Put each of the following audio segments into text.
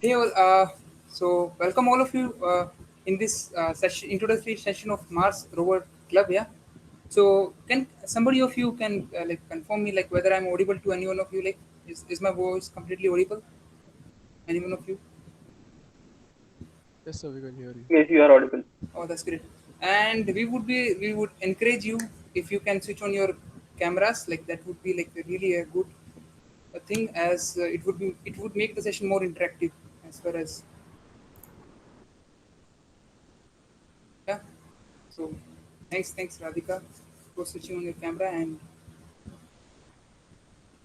Hey, all, so welcome all of you in this session, introductory session of MaRS Rover Club. Yeah. So can somebody of you can like confirm me like whether I'm audible to anyone of you? Like, is my voice completely audible? Anyone of you? Yes, sir, we can hear you. Yes, you are audible. Oh, that's great. And we would encourage you if you can switch on your cameras. Like that would be like really a good thing as it would make the session more interactive as far as yeah. So thanks Radhika for switching on your camera and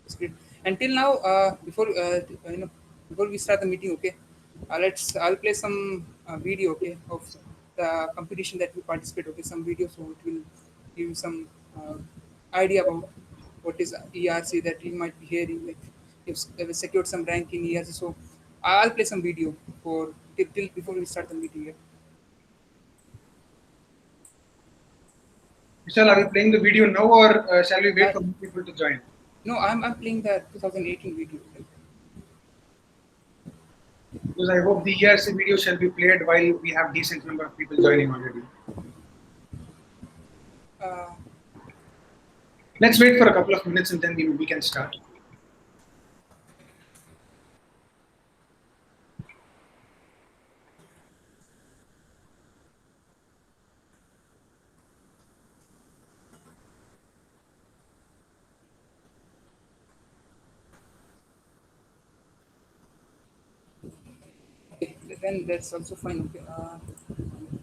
it's great. Until now, before we start the meeting, okay, I'll play some video, okay, of the competition that we participate, okay, some video, so it will give you some idea about what is ERC that you might be hearing, like if secured some rank in ERC. So I'll play some video for till before we start the meeting. Yeah. Vishal, are you playing the video now or shall we wait for people to join? No, I'm playing the 2018 video. Like, Because I hope the ERC video shall be played while we have decent number of people joining already. uh, Let's wait for a couple of minutes and then we can start. okay, then that's also fine. Okay.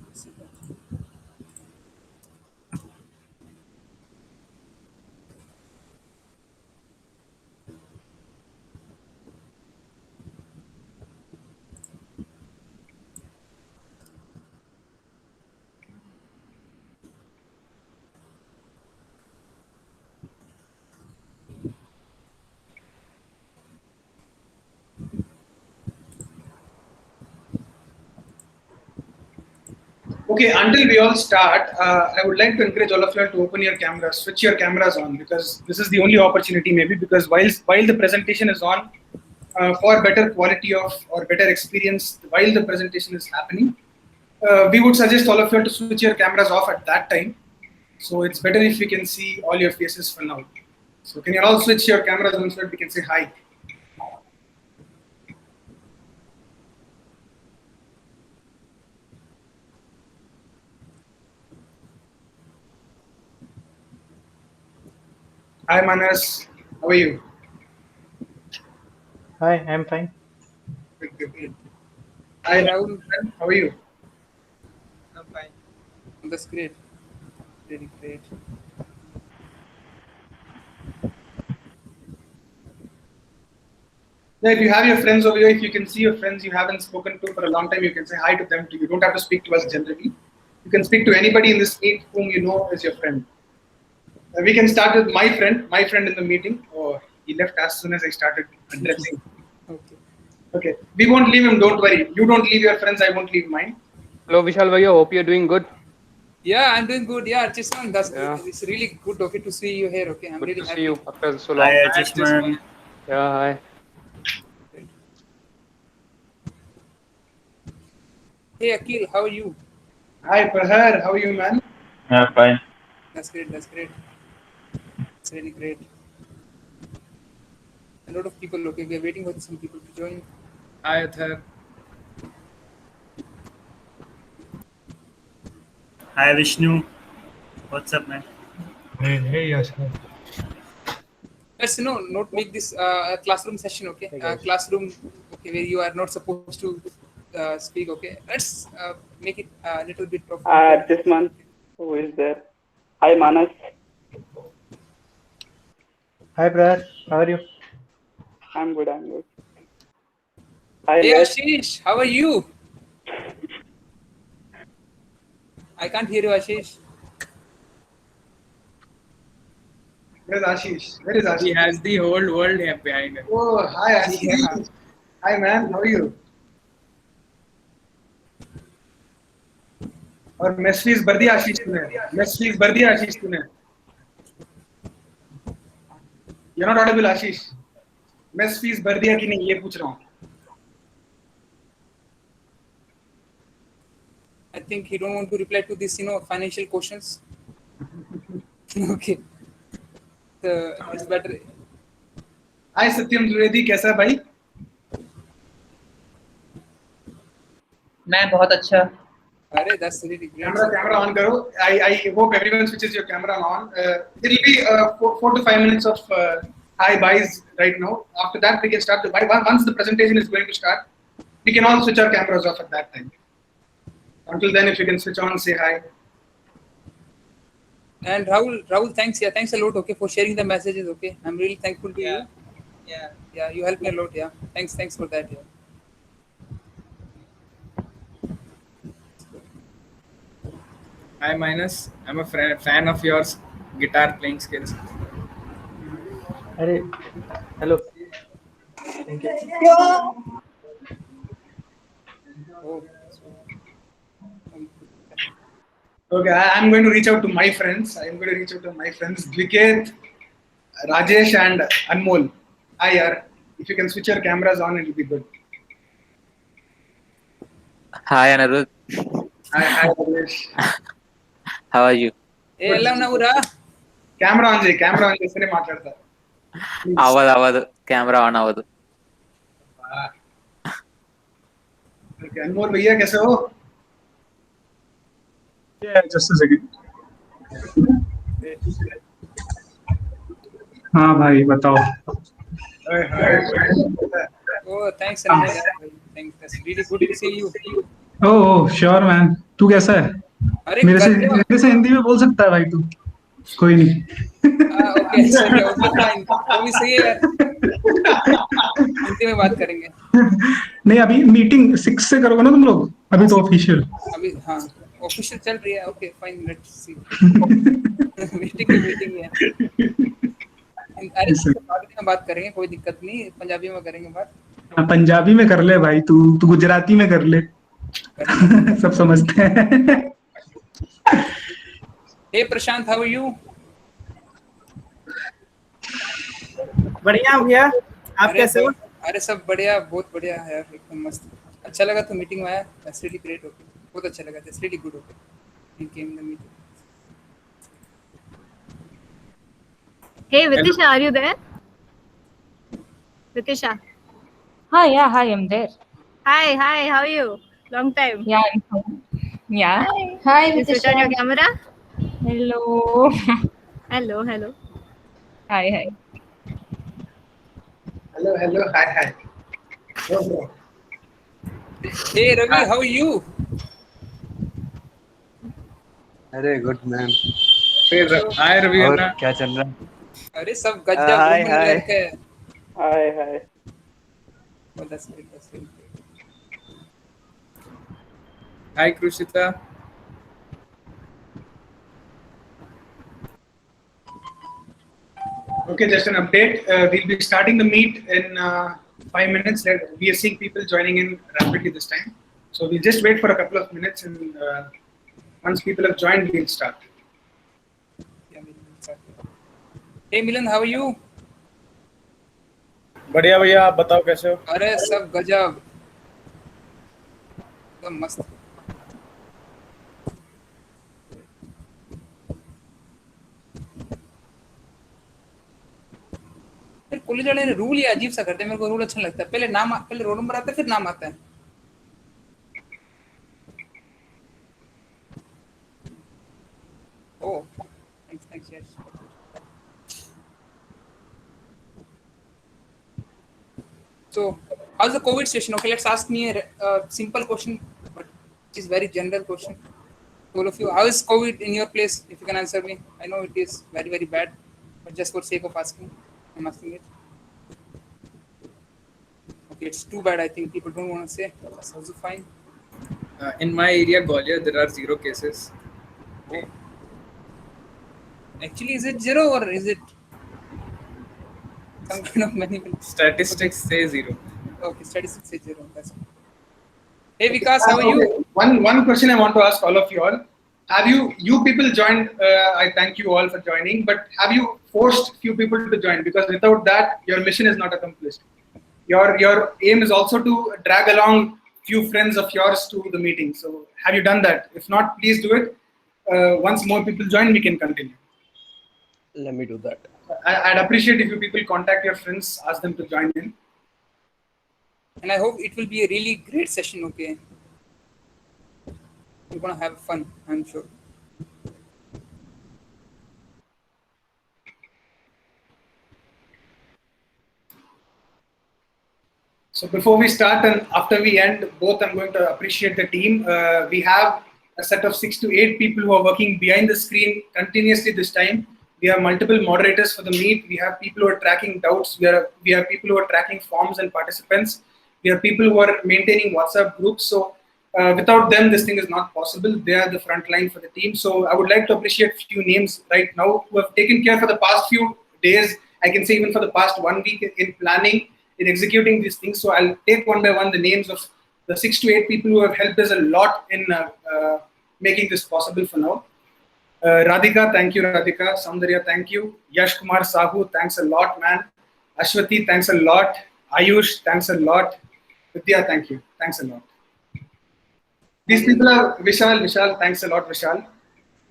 Let's see that. Okay, until we all start, I would like to encourage all of you all to open your cameras, switch your cameras on, because this is the only opportunity maybe, because while the presentation is on, for better quality of or better experience while the presentation is happening, we would suggest all of you all to switch your cameras off at that time. So it's better if we can see all your faces for now. So can you all switch your cameras on so that we can say hi? Hi Manas, how are you? Hi, I'm fine. Good. Hi Rahul, how are you? I'm fine. That's great. Really great. Yeah, if you have your friends over here, if you can see your friends you haven't spoken to for a long time, you can say hi to them too. You don't have to speak to us generally. You can speak to anybody in this meet whom you know as your friend. We can start with my friend in the meeting. Oh, he left as soon as I started addressing. Okay. Okay, we won't leave him, don't worry. You don't leave your friends, I won't leave mine. Hello, Vishal Bhaiya. Hope you're doing good. Yeah, I'm doing good. Yeah, Chisman, Yeah. it's really good. Okay, to see you here. Okay, I'm Good really to happy. see you after so long. Hi, Ajishman. Yeah, hi. Hey, Akil, how are you? Hi Prahar, how are you, man? Yeah, fine. That's great. That's great. It's really great. A lot of people. Okay, we are waiting for some people to join. Hi, Athar. Hi, Vishnu. What's up, man? Hey, Yash. Let's not make this a classroom session. Okay, Hey, guys. classroom. Okay, where you are not supposed to speak. Okay, let's make it a little bit of. This month, who is there? Hi, Manas. Hi, Brad. How are you? I'm good. I'm good. Hi, Hey, Yash. Ashish, how are you? I can't hear you, Ashish. Where's Ashish? Where is He Ashish? has the whole world here behind him. Oh, hi Ashish. Yeah. Hi man, how are you? और mess fees भर दिया आशीष तूने mess fees भर दिया आशीष तूने You're not audible Ashish mess fees भर दिया कि नहीं ये पूछ रहा हूँ I think he don't want to reply to this, financial questions. Okay. It's better. Hi Satyam Dwivedi, कैसा भाई? मैं बहुत अच्छा. Arey, that's really great. Camera on करो. I hope everyone switches your camera on. It'll be 4 to 5 minutes of hi byes right now. After that, we can start the bye. Once the presentation is going to start, we can all switch our cameras off at that time. Until then, if you can switch on, say hi. And Rahul, thanks. Yeah, thanks a lot. Okay, for sharing the messages. Okay, I'm really thankful to you. Yeah, you helped me a lot. Yeah, thanks for that. Yeah. Hi, Minus. I'm a fan of yours guitar playing skills. अरे hello. Oh. Okay, I'm going to reach out to my friends. Dviket, Rajesh, and Anmol. Hi, yaar. If you can switch your cameras on, it'll be good. Hi Anirudh, Hi, Rajesh. how are you? Hey, hello, Naura. Camera on చేస్తేనే మాట్లాడతా. అవదు camera on అవ్వదు. Okay, Anmol भैया कैसे हो? Yeah, just a second. हाँ भाई बताओ. Oh, thanks, Anmol. Thanks. That's really good to see you. Oh, sure man. तू कैसा है? अरे मेरे से हिंदी में बोल सकता है भाई तू. कोई नहीं. Okay, fine. वो भी सही है यार. हिंदी में बात करेंगे. नहीं अभी मीटिंग 6 से करोगे ना तुम लोग? अभी तो ऑफिशियल. अभी हाँ ऑफिशियल चल रही है. Okay fine, let's see. Meeting है. अरे पंजाबी में बात करेंगे, कोई दिक्कत नहीं. पंजाबी में करेंगे बात. पंजाबी में कर ले भाई. तू गुजराती में कर ले. सब समझते हैं. हे प्रशांत, हाउ आर यू? बढ़िया भैया, आप कैसे हो? अरे सब बढ़िया, बहुत बढ़िया है यार, एकदम मस्त. अच्छा लगा तो मीटिंग में आया. That's really great. ओके, बहुत अच्छा लगा. That's really good. Okay, in came the meeting. Hey Vidhya, are you there? Vidhya. Hi, yeah, hi, I'm there. Hi, how are you? Long time. Yeah, I'm fine. Yeah. Hi, you switch on your camera? Hello. Hello. Hi. Hello, hi. Hey Ravi, how are you? अरे good ma'am. हाय रवि. और क्या चल रहा है? अरे सब गज्जा हाय. Hi. Oh, that's great. Hi Krishita. Okay, just an update. We'll be starting the meet in 5 minutes. We are seeing people joining in rapidly this time. So we'll just wait for a couple of minutes, and once people have joined, we'll start. Hey Milan, how are you? बढ़िया भैया, आप बताओ कैसे हो? अरे सब गजब, एकदम मस्त. फिर कॉलेज वाले ने रूल ही अजीब सा करते हैं. मेरे को रूल अच्छा लगता है. पहले रोल नंबर आता है, फिर नाम आता है. Oh, thanks, yes. So, how's the COVID situation? Okay, let's ask me a simple question, but it is very general question. All of you, how is COVID in your place? If you can answer me, I know it is very, very bad, but just for sake of asking, I'm asking it. Okay, it's too bad. I think people don't want to say. That's also fine. In my area, Gwalior, there are 0 cases. Oh. Actually, is it 0 or is it some kind of manipulation? Statistics say 0. Okay, statistics say 0. That's good. Hey Vikas, how are you? One question I want to ask all of you all. Have you people joined? I thank you all for joining, but have you forced few people to join? Because without that, your mission is not accomplished. Your aim is also to drag along few friends of yours to the meeting. So have you done that? If not, please do it. Once more people join, we can continue. Let me do that. I'd appreciate if you people contact your friends, ask them to join in. And I hope it will be a really great session, okay? We're gonna have fun, I'm sure. So before we start and after we end, both I'm going to appreciate the team. We have a set of 6 to 8 people who are working behind the screen continuously this time. We have multiple moderators for the meet. We have people who are tracking doubts. We have people who are tracking forms and participants. We have people who are maintaining WhatsApp groups. So without them, this thing is not possible. They are the front line for the team. So I would like to appreciate a few names right now who have taken care for the past few days. I can say even for the past 1 week in planning, in executing these things. So I'll take one by one the names of the 6 to 8 people who have helped us a lot in making this possible for now. Radhika, thank you, Radhika. Sounderya, thank you. Yash Kumar Sahu, thanks a lot, man. Aswathy, thanks a lot. Ayush, thanks a lot. Vidhya, thank you. Thanks a lot. These people are Vishal. Vishal, thanks a lot, Vishal.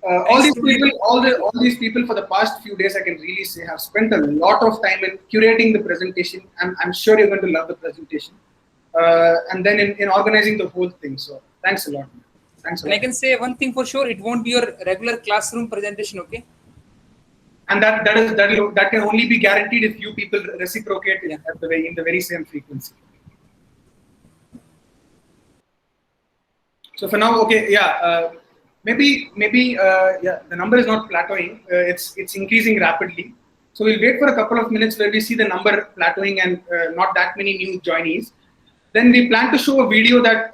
All these people for the past few days, I can really say, have spent a lot of time in curating the presentation. I'm sure you're going to love the presentation. And then in organizing the whole thing. So thanks a lot, man. Thanks a lot. And I can say one thing for sure, it won't be your regular classroom presentation, okay? And that can only be guaranteed if you people reciprocate in the very same frequency. So for now, okay, yeah, maybe yeah, the number is not plateauing. It's increasing rapidly. So we'll wait for a couple of minutes where we see the number plateauing and not that many new joinees. Then we plan to show a video that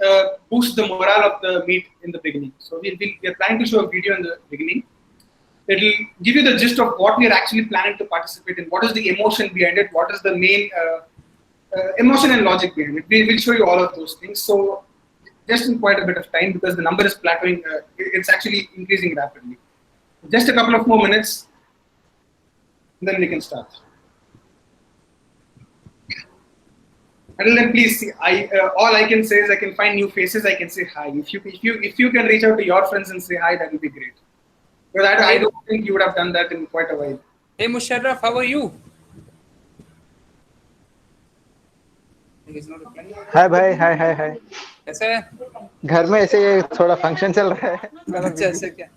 boosts the morale of the meet in the beginning. So we're planning to show a video in the beginning. It'll give you the gist of what we are actually planning to participate in. What is the emotion behind it? What is the main emotion and logic behind it? We will show you all of those things. So just in quite a bit of time, because the number is plateauing, it's actually increasing rapidly. Just a couple of more minutes, then we can start. Until then, please see. All I can say is I can find new faces. I can say hi. If you can reach out to your friends and say hi, that will be great. Because I don't think you would have done that in quite a while. Hey Musharraf, how are you? हाय भाई, हाय हाय हाय। कैसा है? घर में ऐसे थोड़ा function चल रहा है। अच्छा ऐसे क्या?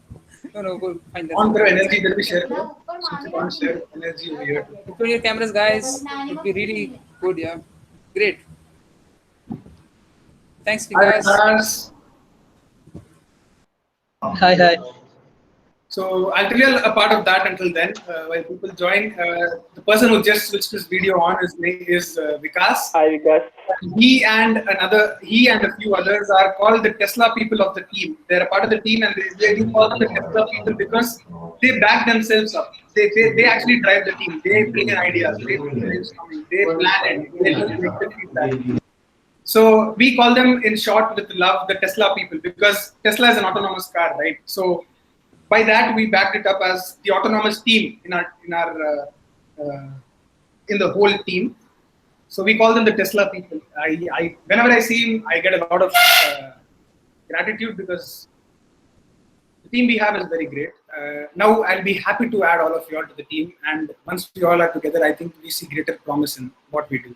No, go find that. On the energy that we share. Switch on, share energy over here. Open your cameras, guys. It'd be really good, yeah. Great. Thanks, guys. Hi, hi. So I'll tell you a part of that until then. While people join, the person who just switched this video on is Vikas. Hi, Vikas. He and a few others are called the Tesla people of the team. They're a part of the team, and they do call them the Tesla people because they back themselves up. They actually drive the team. They bring in ideas. They plan it. They make the feedback. So we call them, in short, with love, the Tesla people, because Tesla is an autonomous car, right? So by that we backed it up as the autonomous team in the whole team. So we call them the Tesla people. Whenever I see him, I get a lot of gratitude because the team we have is very great. Now I'll be happy to add all of you all to the team, and once we all are together, I think we see greater promise in what we do.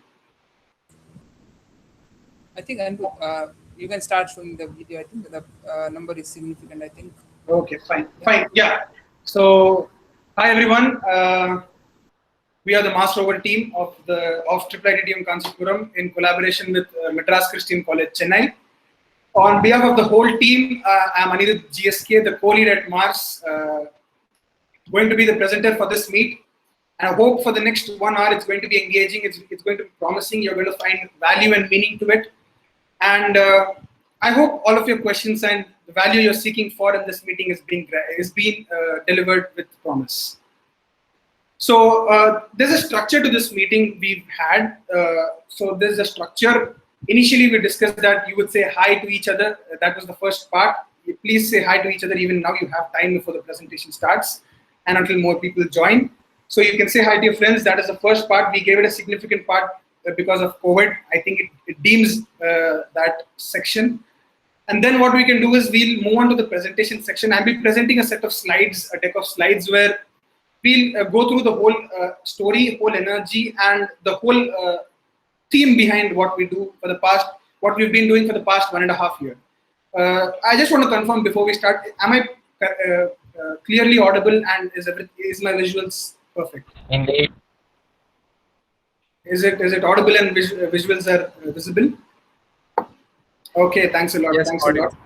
I think you can start showing the video. I think the number is significant, I think. Okay, fine. Yeah. So, hi everyone. We are the MaRS Rover team of IIITDM Kanchipuram in collaboration with Madras Christian College, Chennai. On behalf of the whole team, I am Anirudh GSK, the co-lead at MaRS, going to be the presenter for this meet. And I hope for the next 1 hour it's going to be engaging. It's going to be promising. You're going to find value and meaning to it. And I hope all of your questions and the value you're seeking for in this meeting is being delivered with promise. So there's a structure to this meeting we've had. So there's a structure. Initially, we discussed that you would say hi to each other. That was the first part. Please say hi to each other even now. You have time before the presentation starts and until more people join. So you can say hi to your friends. That is the first part. We gave it a significant part because of COVID. I think it deems that section. And then what we can do is we'll move on to the presentation section. I'll be presenting a set of slides, a deck of slides where we'll go through the whole story, whole energy, and the whole theme behind what we do for the past, what we've been doing for the past 1.5 years. I just want to confirm before we start, am I clearly audible and is my visuals perfect? Indeed. Is it audible and visuals are visible? Okay, thanks a lot. Yes, Thanks audible.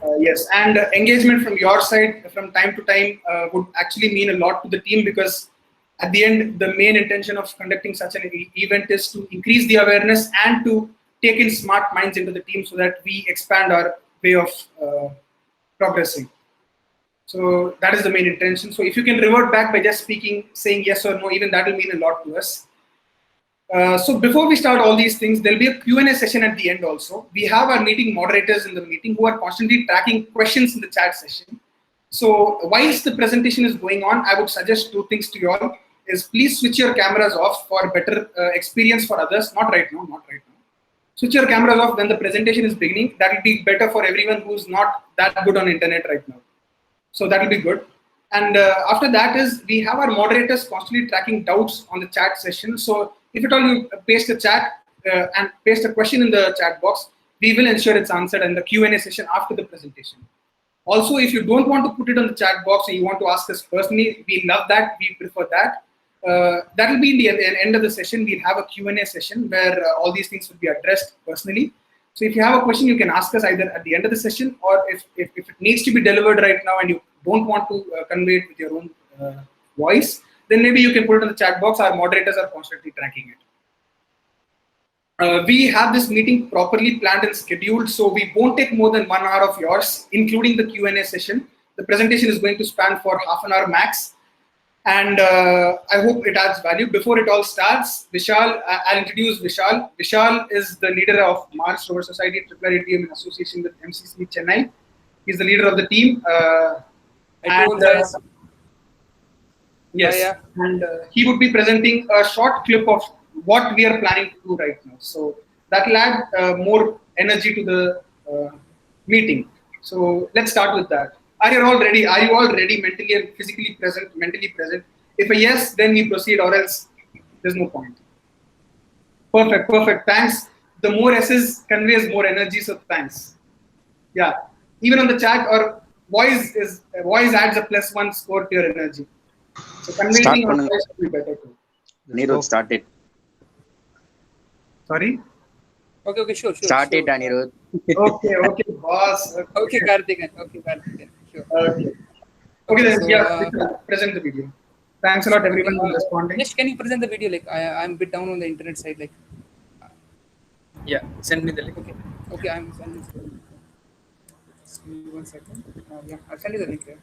a lot. Yes, and engagement from your side from time to time would actually mean a lot to the team, because at the end, the main intention of conducting such an event is to increase the awareness and to take in smart minds into the team so that we expand our way of progressing. So that is the main intention. So if you can revert back by just saying yes or no, even that will mean a lot to us. So before we start all these things, there'll be a Q&A session at the end also. We have our meeting moderators in the meeting who are constantly tracking questions in the chat session. So whilst the presentation is going on, I would suggest 2 things to you all. Is please switch your cameras off for better experience for others. Not right now. Switch your cameras off when the presentation is beginning. That will be better for everyone who's not that good on internet right now. So that will be good. And after that is we have our moderators constantly tracking doubts on the chat session. So if at all you paste a chat and paste a question in the chat box, we will ensure it's answered in the Q&A session after the presentation. Also, if you don't want to put it on the chat box and you want to ask us personally, we love that. We prefer that. That will be in the end of the session. We'll have a Q&A session where all these things will be addressed personally. So if you have a question, you can ask us either at the end of the session, or if it needs to be delivered right now and you don't want to convey it with your own voice, then maybe you can put it in the chat box. Our moderators are constantly tracking it. We have this meeting properly planned and scheduled, so we won't take more than 1 hour of yours, including the Q&A session. The presentation is going to span for half an hour max. And I hope it adds value. Before it all starts, Vishal, I'll introduce Vishal. Vishal is the leader of MaRS Rover Society, IIITDM in association with MCC Chennai. He's the leader of the team. Yes, and he would be presenting a short clip of what we are planning to do right now. So that will add more energy to the meeting. So let's start with that. Are you all ready? Are you all ready mentally and physically present, mentally present? If a yes, then we proceed, or else there's no point. Perfect, perfect. Thanks. The more S's conveys more energy, so thanks. Yeah. Even on the chat, or voice adds a +1 score to your energy. So conveying on voice will be better too. Anirudh, start it. Sorry? Okay, sure. Start it, Anirudh. Okay, boss. Okay, Karthikeyan. Sure. Okay, then, present the video. Thanks a lot, everyone, for responding. Yash, can you present the video? Like, I'm a bit down on the internet side. Like, yeah, send me the link. Okay, I'm sending the link. Just give me 1 second. Yeah, I'll send you the link here.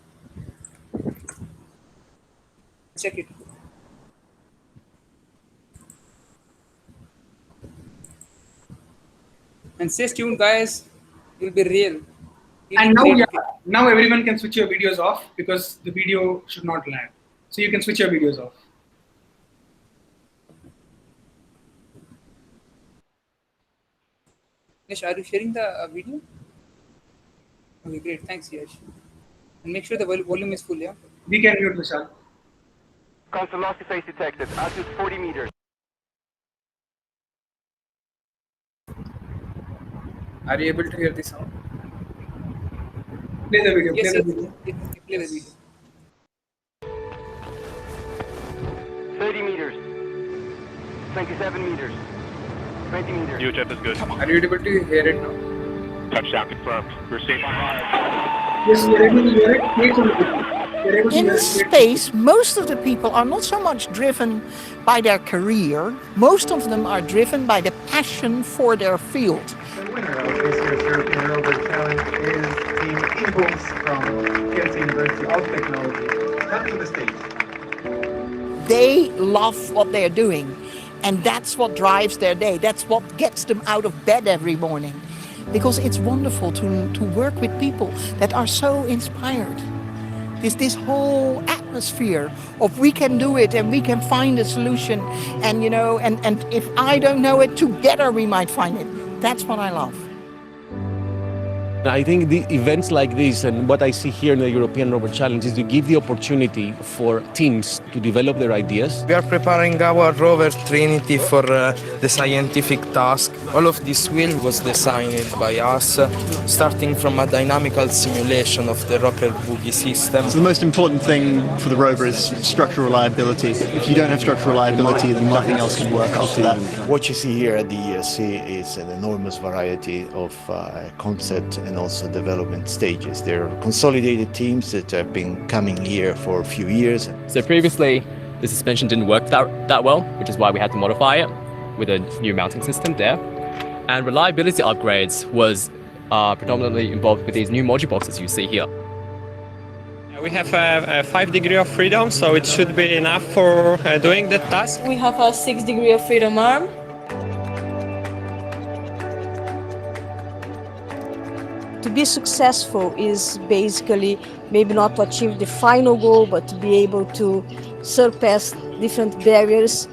Check it. And stay tuned, guys. It will be real. And now everyone can switch your videos off, because the video should not lag. So you can switch your videos off. Yash, are you sharing the video? Okay, great. Thanks, Yash. And make sure the volume is full, yeah? We can mute Vishal. Constant loss phase detected. Altitude 40 meters. Are you able to hear the sound? Play the video. Yes, play the video. Play the video. 30 meters. 27 meters. 20 meters. UHF is good. Are you able to hear it now? Touchdown confirmed. We're safe on high. Yes, we are able to hear it. Play from the video. In space, most of the people are not so much driven by their career. Most of them are driven by the passion for their field. The winner of this year's European Rover Challenge is Team Impulse from Kent University of Technology. Come to the stage. They love what they're doing, and that's what drives their day. That's what gets them out of bed every morning. Because it's wonderful to work with people that are so inspired. This whole atmosphere of we can do it and we can find a solution, and and if I don't know it, together we might find it. That's what I love. I think the events like this and what I see here in the European Rover Challenge is to give the opportunity for teams to develop their ideas. We are preparing our rover Trinity for the scientific task. All of this wheel was designed by us, starting from a dynamical simulation of the rocker bogie system. So the most important thing for the rover is structural reliability. If you don't have structural reliability, then nothing else can work after that. What you see here at the ESC is an enormous variety of concept and also development stages. There are consolidated teams that have been coming here for a few years. So previously, the suspension didn't work that well, which is why we had to modify it with a new mounting system there. And reliability upgrades was predominantly involved with these new module boxes you see here. We have a 5 degrees of freedom, so it should be enough for doing the task. We have a 6 degrees of freedom arm. To be successful is basically maybe not to achieve the final goal, but to be able to surpass different barriers.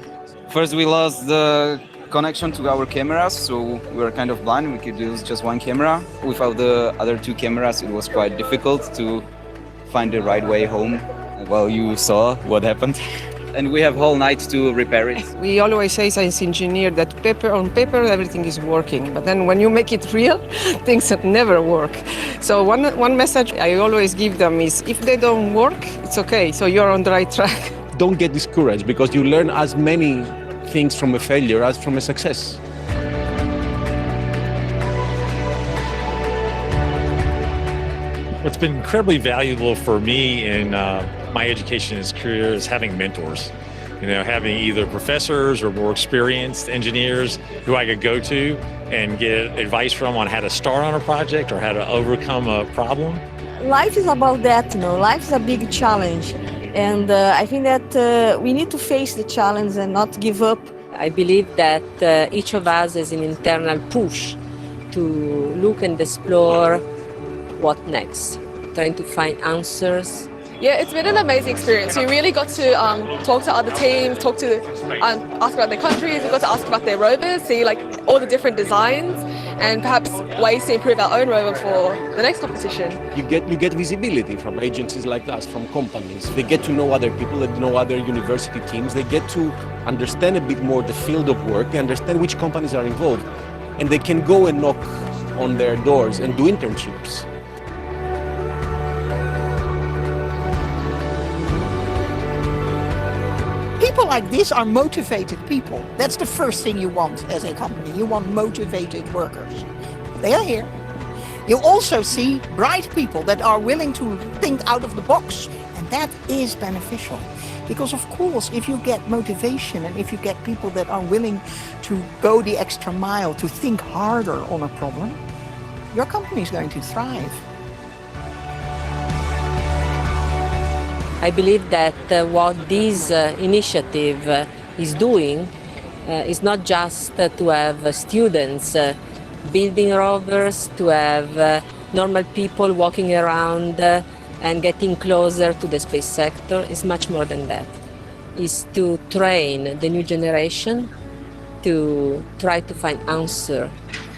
First, we lost the connection to our cameras, so we were kind of blind. We could use just one camera. Without the other two cameras, it was quite difficult to find the right way home. Well, you saw what happened. And we have whole night to repair it. We always say, as engineer, that on paper everything is working, but then when you make it real, things never work. So one message I always give them is, if they don't work, it's okay, so you're on the right track. Don't get discouraged, because you learn as many things from a failure as from a success. What's been incredibly valuable for me in my education and career is having mentors. Having either professors or more experienced engineers who I could go to and get advice from on how to start on a project or how to overcome a problem. Life is about that, life is a big challenge. And I think that we need to face the challenge and not give up. I believe that each of us has an internal push to look and explore what next, trying to find answers. Yeah, it's been an amazing experience. We really got to talk to other teams, ask about their countries, we got to ask about their rovers, see all the different designs and perhaps ways to improve our own rover for the next competition. You get visibility from agencies like us, from companies. They get to know other people, that know other university teams. They get to understand a bit more the field of work, they understand which companies are involved, and they can go and knock on their doors and do internships. People like this are motivated people. That's the first thing you want as a company. You want motivated workers. They are here. You also see bright people that are willing to think out of the box, and that is beneficial. Because of course, if you get motivation and if you get people that are willing to go the extra mile, to think harder on a problem, your company is going to thrive. I believe that what this initiative is doing is not just to have students building rovers, to have normal people walking around and getting closer to the space sector. It's much more than that. It's to train the new generation to try to find answer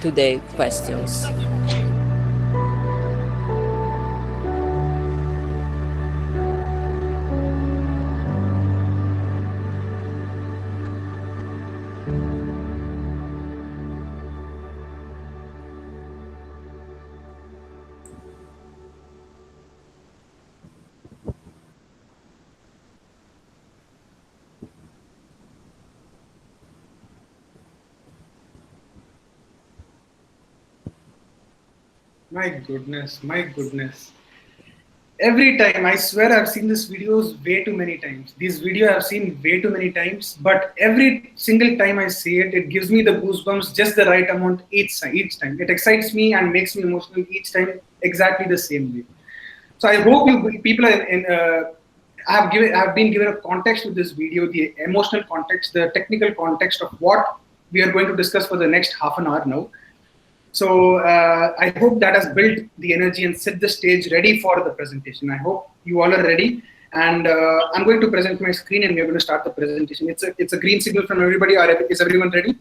to the questions. My goodness. Every time, I swear I've seen these videos way too many times. These videos I've seen way too many times, but every single time I see it, it gives me the goosebumps just the right amount each time. It excites me and makes me emotional each time exactly the same way. So I hope you people have been given a context to this video, the emotional context, the technical context of what we are going to discuss for the next half an hour now. So I hope that has built the energy and set the stage ready for the presentation. I hope you all are ready. And I'm going to present my screen, and we're going to start the presentation. It's a green signal from everybody. Is everyone ready?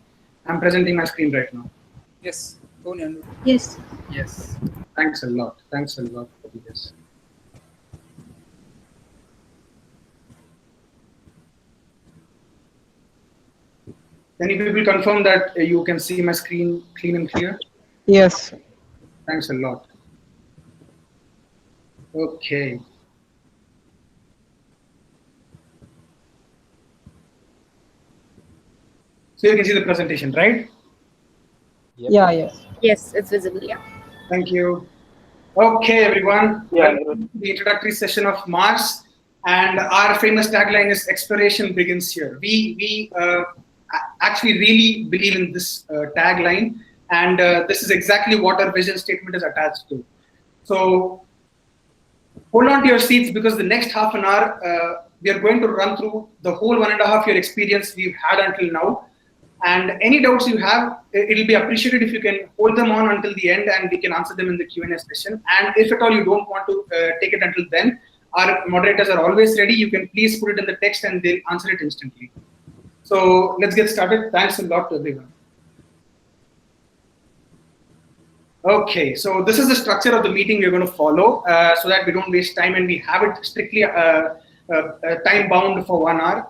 I'm presenting my screen right now. Yes. Go on. Yes. Yes. Thanks a lot. Thanks a lot for this. Can you people confirm that you can see my screen clean and clear? Yes. Thanks a lot. Okay. So you can see the presentation, right? Yeah, yes. Yes, it's visible, yeah. Thank you. Okay, everyone. Yeah. The introductory session of MaRS, and our famous tagline is "Exploration begins here." We actually really believe in this tagline, and this is exactly what our vision statement is attached to. So hold on to your seats, because the next half an hour we are going to run through the whole 1.5 year experience we've had until now. And any doubts you have, it'll be appreciated if you can hold them on until the end, and we can answer them in the Q&A session. And if at all you don't want to take it until then, our moderators are always ready. You can please put it in the text and they'll answer it instantly. So let's get started. Thanks a lot to everyone. Okay, so this is the structure of the meeting we're going to follow so that we don't waste time, and we have it strictly time bound for 1 hour.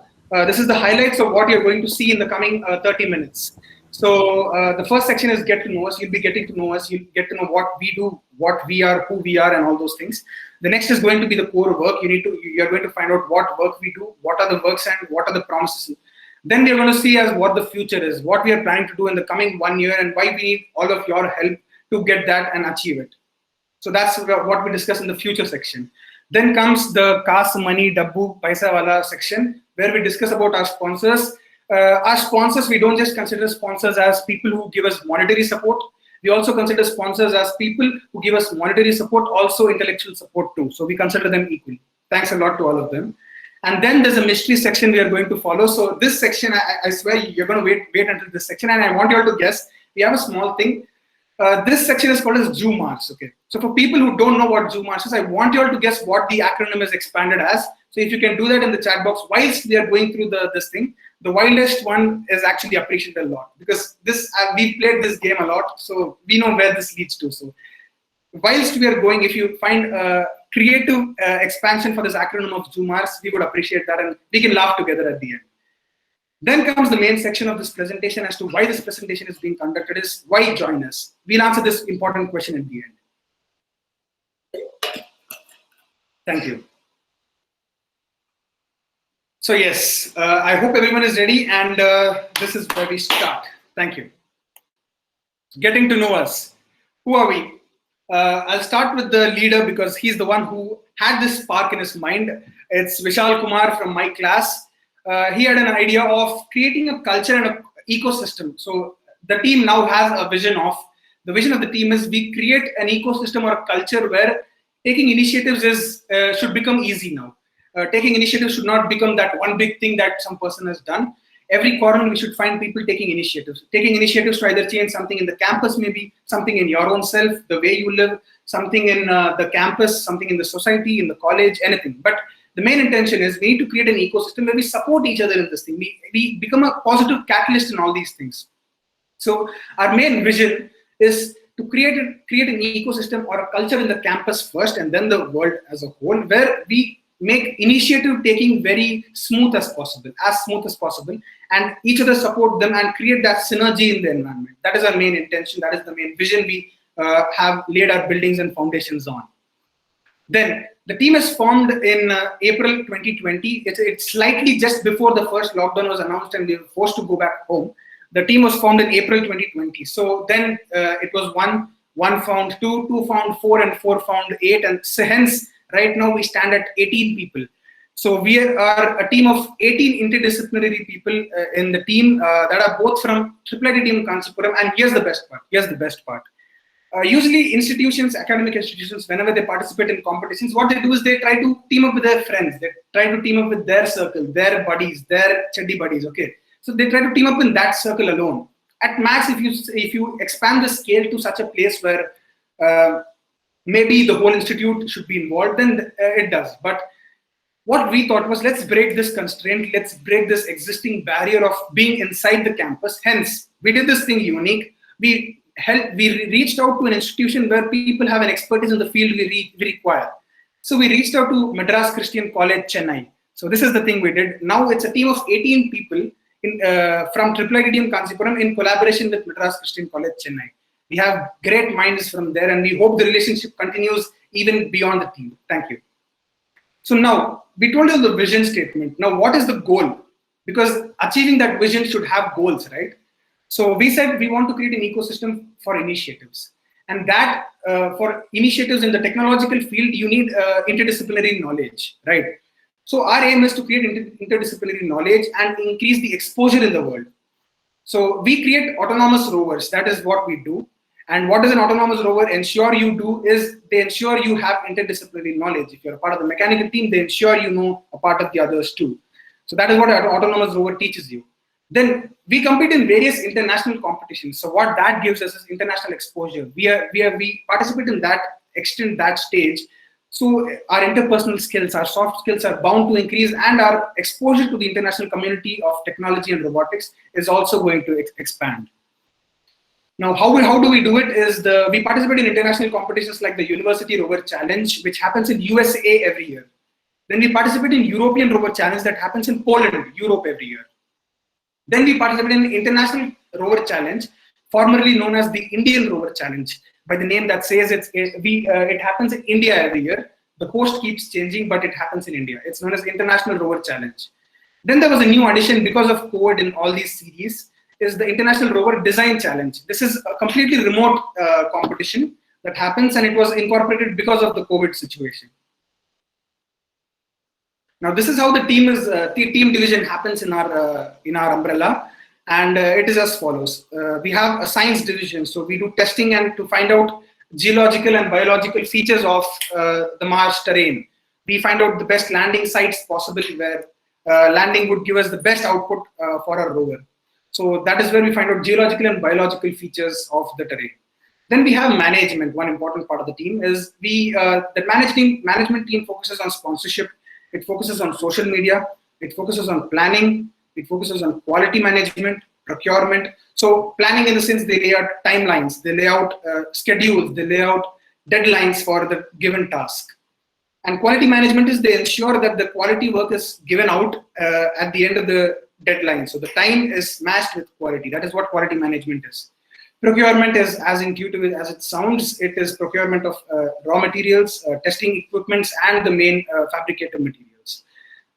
This is the highlights of what you're going to see in the coming 30 minutes. So the first section is get to know us. You'll be getting to know us. You'll get to know what we do, what we are, who we are, and all those things. The next is going to be the core work. You're going to find out what work we do, what are the works, and what are the promises. Then we're going to see as what the future is, what we are planning to do in the coming 1 year, and why we need all of your help to get that and achieve it. So that's what we discuss in the future section. Then comes the Kaas Money Dabbu Paisa Wala section, where we discuss about our sponsors. Our sponsors, we don't just consider sponsors as people who give us monetary support. We also consider sponsors as people who give us monetary support, also intellectual support too. So we consider them equally. Thanks a lot to all of them. And then there's a mystery section we are going to follow. So this section, I swear you're going to wait until this section, and I want you all to guess. We have a small thing. This section is called as JUMARS. Okay. So for people who don't know what JUMARS is, I want you all to guess what the acronym is expanded as. So if you can do that in the chat box whilst we are going through this thing, the wildest one is actually appreciated a lot, because we played this game a lot, so we know where this leads to. So whilst we are going, if you find a creative expansion for this acronym of JUMARS, we would appreciate that, and we can laugh together at the end. Then comes the main section of this presentation as to why this presentation is being conducted, is why join us. We'll answer this important question at the end. Thank you. So yes, I hope everyone is ready, and this is where we start. Thank you. Getting to know us. Who are we? I'll start with the leader, because he's the one who had this spark in his mind. It's Vishal Kumar from my class. He had an idea of creating a culture and an ecosystem. So the team now has a vision of, the vision of the team is we create an ecosystem or a culture where taking initiatives should become easy now. Taking initiatives should not become that one big thing that some person has done. Every corner we should find people taking initiatives. Taking initiatives to either change something in the campus, maybe something in your own self, the way you live, something in the campus, something in the society, in the college, anything. But the main intention is we need to create an ecosystem where we support each other in this thing. We become a positive catalyst in all these things. So our main vision is to create an ecosystem or a culture in the campus first, and then the world as a whole, where we make initiative taking very smooth as possible, and each other support them and create that synergy in the environment. That is our main intention. That is the main vision we have laid our buildings and foundations on. Then the team is formed in April 2020. It's slightly just before the first lockdown was announced and we were forced to go back home. The team was formed in April 2020. So then it was one found two, two found four, and four found eight. And so hence, right now we stand at 18 people. So we are a team of 18 interdisciplinary people in the team that are both from IIIT team Kanchipuram. And here's the best part. Usually institutions, academic institutions, whenever they participate in competitions, what they do is they try to team up with their friends. They try to team up with their circle, their buddies, their chaddi buddies, okay? So they try to team up in that circle alone. At max, if you expand the scale to such a place where maybe the whole institute should be involved, then it does. But What we thought was, let's break this constraint, let's break this existing barrier of being inside the campus. Hence, we did this thing unique. We reached out to an institution where people have an expertise in the field we require. So we reached out to Madras Christian College, Chennai. So this is the thing we did. Now it's a team of 18 people from IIITDM Kanchipuram in collaboration with Madras Christian College, Chennai. We have great minds from there, and we hope the relationship continues even beyond the team. Thank you. So now, we told you the vision statement. Now, what is the goal? Because achieving that vision should have goals, right? So we said we want to create an ecosystem for initiatives. And that for initiatives in the technological field, you need interdisciplinary knowledge, right? So our aim is to create interdisciplinary knowledge and increase the exposure in the world. So we create autonomous rovers. That is what we do. And what does an autonomous rover ensure you do is they ensure you have interdisciplinary knowledge. If you're a part of the mechanical team, they ensure you know a part of the others too. So that is what an autonomous rover teaches you. Then we compete in various international competitions. So what that gives us is international exposure. We participate in that extent, that stage. So our interpersonal skills, our soft skills are bound to increase, and our exposure to the international community of technology and robotics is also going to expand. Now, how do we do it is we participate in international competitions like the University Rover Challenge, which happens in USA every year. Then we participate in European Rover Challenge that happens in Poland, Europe every year. Then we participate in International Rover Challenge, formerly known as the Indian Rover Challenge, by the name that says it happens in India every year. The host keeps changing, but it happens in India. It's known as International Rover Challenge. Then there was a new addition because of COVID in all these series, is the International Rover Design Challenge. This is a completely remote competition that happens, and it was incorporated because of the COVID situation. Now, this is how the team division happens in our umbrella, and it is as follows. We have a science division, so we do testing and to find out geological and biological features of the MaRS terrain. We find out the best landing sites possible where landing would give us the best output for our rover. So that is where we find out geological and biological features of the terrain. Then we have management. One important part of the team is the management team focuses on sponsorship. It focuses on social media. It focuses on planning. It focuses on quality management, procurement. So planning in the sense they lay out timelines, they lay out schedules, they lay out deadlines for the given task. And quality management is they ensure that the quality work is given out at the end of the deadline. So the time is matched with quality. That is what quality management is. Procurement is as intuitive as it sounds. It is procurement of raw materials, testing equipments, and the main fabricated materials.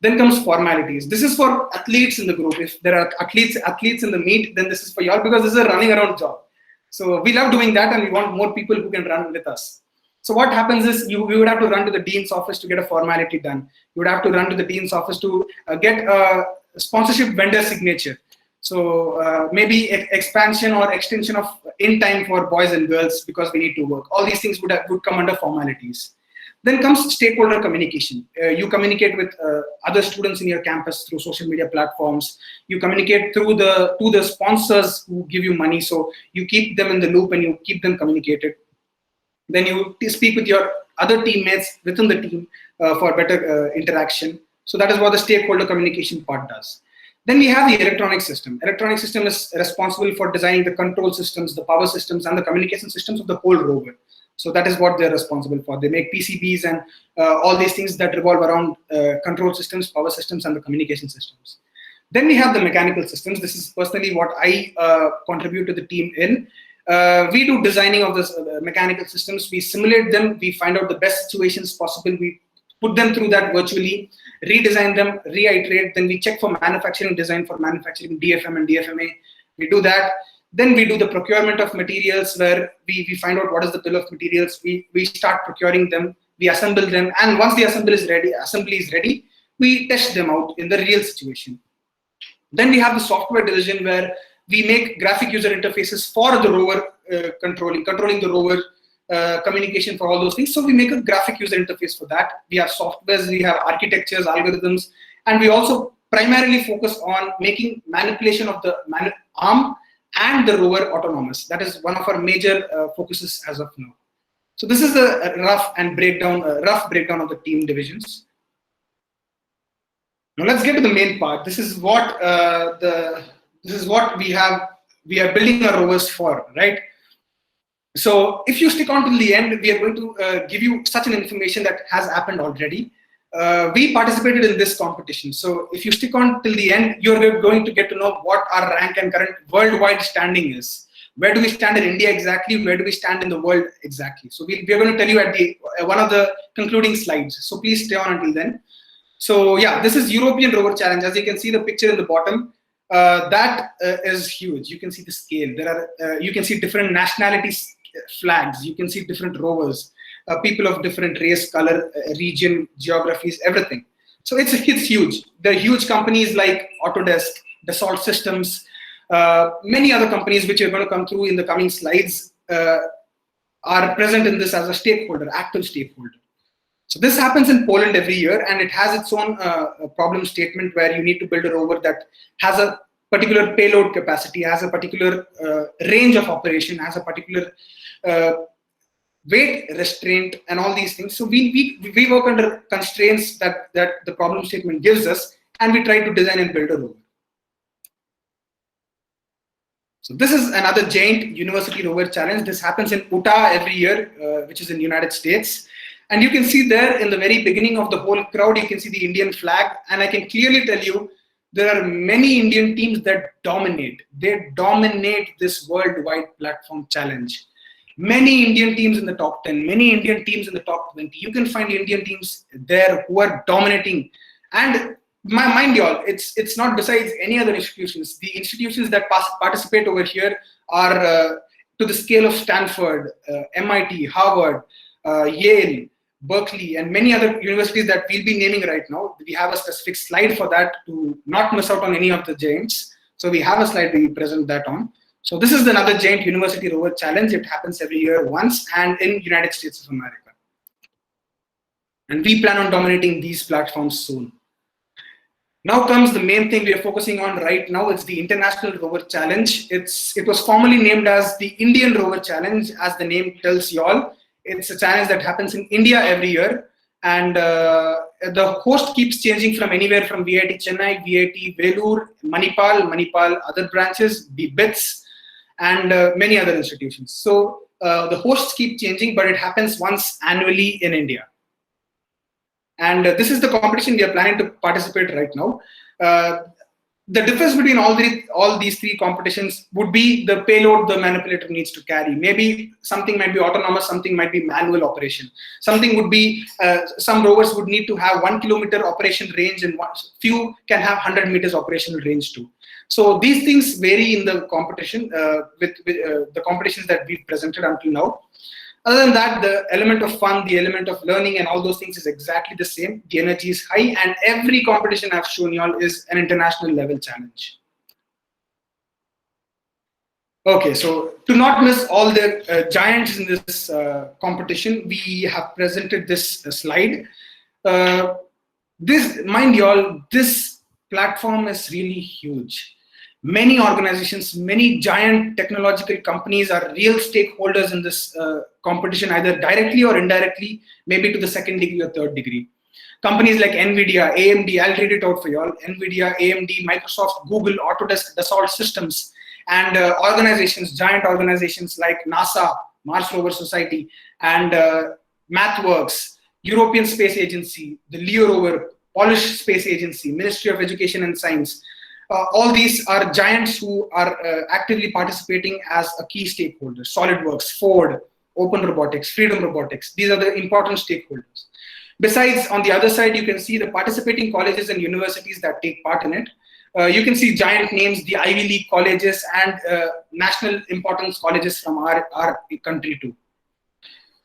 Then comes formalities. This is for athletes in the group. If there are athletes in the meet, then this is for y'all, because this is a running around job. So we love doing that, and we want more people who can run with us. So what happens is we would have to run to the dean's office to get a formality done. You would have to run to the dean's office to get a sponsorship vendor signature. So maybe expansion or extension of in time for boys and girls because we need to work. All these things would come under formalities. Then comes stakeholder communication. You communicate with other students in your campus through social media platforms. You communicate through to the sponsors who give you money. So you keep them in the loop and you keep them communicated. Then you speak with your other teammates within the team for better interaction. So that is what the stakeholder communication part does. Then we have the electronic system. Electronic system is responsible for designing the control systems, the power systems, and the communication systems of the whole rover. So that is what they're responsible for. They make PCBs and all these things that revolve around control systems, power systems, and the communication systems. Then we have the mechanical systems. This is personally what I contribute to the team in. We do designing of this mechanical systems. We simulate them. We find out the best situations possible. We put them through that virtually, redesign them, reiterate. Then we check for manufacturing design for manufacturing DFM and DFMA. We do that. Then we do the procurement of materials where we find out what is the bill of materials. We start procuring them. We assemble them. And once the assembly is ready, we test them out in the real situation. Then we have the software division where we make graphic user interfaces for the rover controlling the rover communication for all those things. So we make a graphic user interface for that. We have softwares, we have architectures, algorithms, and we also primarily focus on making manipulation of the arm and the rover autonomous. That is one of our major focuses as of now. So this is the rough breakdown of the team divisions. Now let's get to the main part. This is what we are building our rovers for, right? So if you stick on till the end, we are going to give you such an information that has happened already. We participated in this competition. So if you stick on till the end, you're going to get to know what our rank and current worldwide standing is. Where do we stand in India exactly? Where do we stand in the world exactly? So we're going to tell you at the one of the concluding slides. So please stay on until then. So yeah, this is European Rover Challenge. As you can see the picture in the bottom, that is huge. You can see the scale. There are you can see different nationalities flags. You can see different rovers, people of different race, color, region, geographies, everything. So it's huge. There are huge companies like Autodesk, Dassault Systems, many other companies which are going to come through in the coming slides are present in this as a stakeholder, active stakeholder. So this happens in Poland every year, and it has its own problem statement where you need to build a rover that has a particular payload capacity, has a particular range of operation, has a particular weight restraint, and all these things. So we work under constraints that the problem statement gives us, and we try to design and build a rover. So this is another giant university rover challenge. This happens in Utah every year, which is in the United States. And you can see there in the very beginning of the whole crowd, you can see the Indian flag. And I can clearly tell you, there are many Indian teams that dominate. They dominate this worldwide platform challenge. Many Indian teams in the top 10, many Indian teams in the top 20. You can find Indian teams there who are dominating. And mind you all, it's not besides any other institutions. The institutions that participate over here are to the scale of Stanford, MIT, Harvard, Yale, Berkeley, and many other universities that we'll be naming right now. We have a specific slide for that to not miss out on any of the giants. So we have a slide we present that on. So this is another giant university rover challenge. It happens every year once and in United States of America. And we plan on dominating these platforms soon. Now comes the main thing we are focusing on right now. It's the International Rover Challenge. It was formerly named as the Indian Rover Challenge, as the name tells you all. It's a challenge that happens in India every year. And the host keeps changing from anywhere from VIT Chennai, VIT Velur, Manipal, other branches, BITS, and many other institutions. So the hosts keep changing, but it happens once annually in India. And this is the competition we are planning to participate right now. The difference between all these three competitions would be the payload the manipulator needs to carry. Maybe something might be autonomous, something might be manual operation. Something would be, some rovers would need to have 1 kilometer operation range, and few can have 100 meters operational range too. So these things vary in the competition with the competitions that we've presented until now. Other than that, the element of fun, the element of learning, and all those things is exactly the same. The energy is high, and every competition I've shown you all is an international level challenge. Okay, so to not miss all the giants in this competition, we have presented this slide. Mind you all, this platform is really huge. Many organizations, many giant technological companies are real stakeholders in this competition, either directly or indirectly, maybe to the second degree or third degree. Companies like NVIDIA, AMD, I'll read it out for you all. NVIDIA, AMD, Microsoft, Google, Autodesk, Dassault Systems, and organizations, giant organizations like NASA, MaRS Rover Society, and MathWorks, European Space Agency, the Leo Rover, Polish Space Agency, Ministry of Education and Science. All these are giants who are actively participating as a key stakeholder. SolidWorks, Ford, Open Robotics, Freedom Robotics. These are the important stakeholders. Besides, on the other side, you can see the participating colleges and universities that take part in it. You can see giant names, the Ivy League colleges, and national importance colleges from our country too.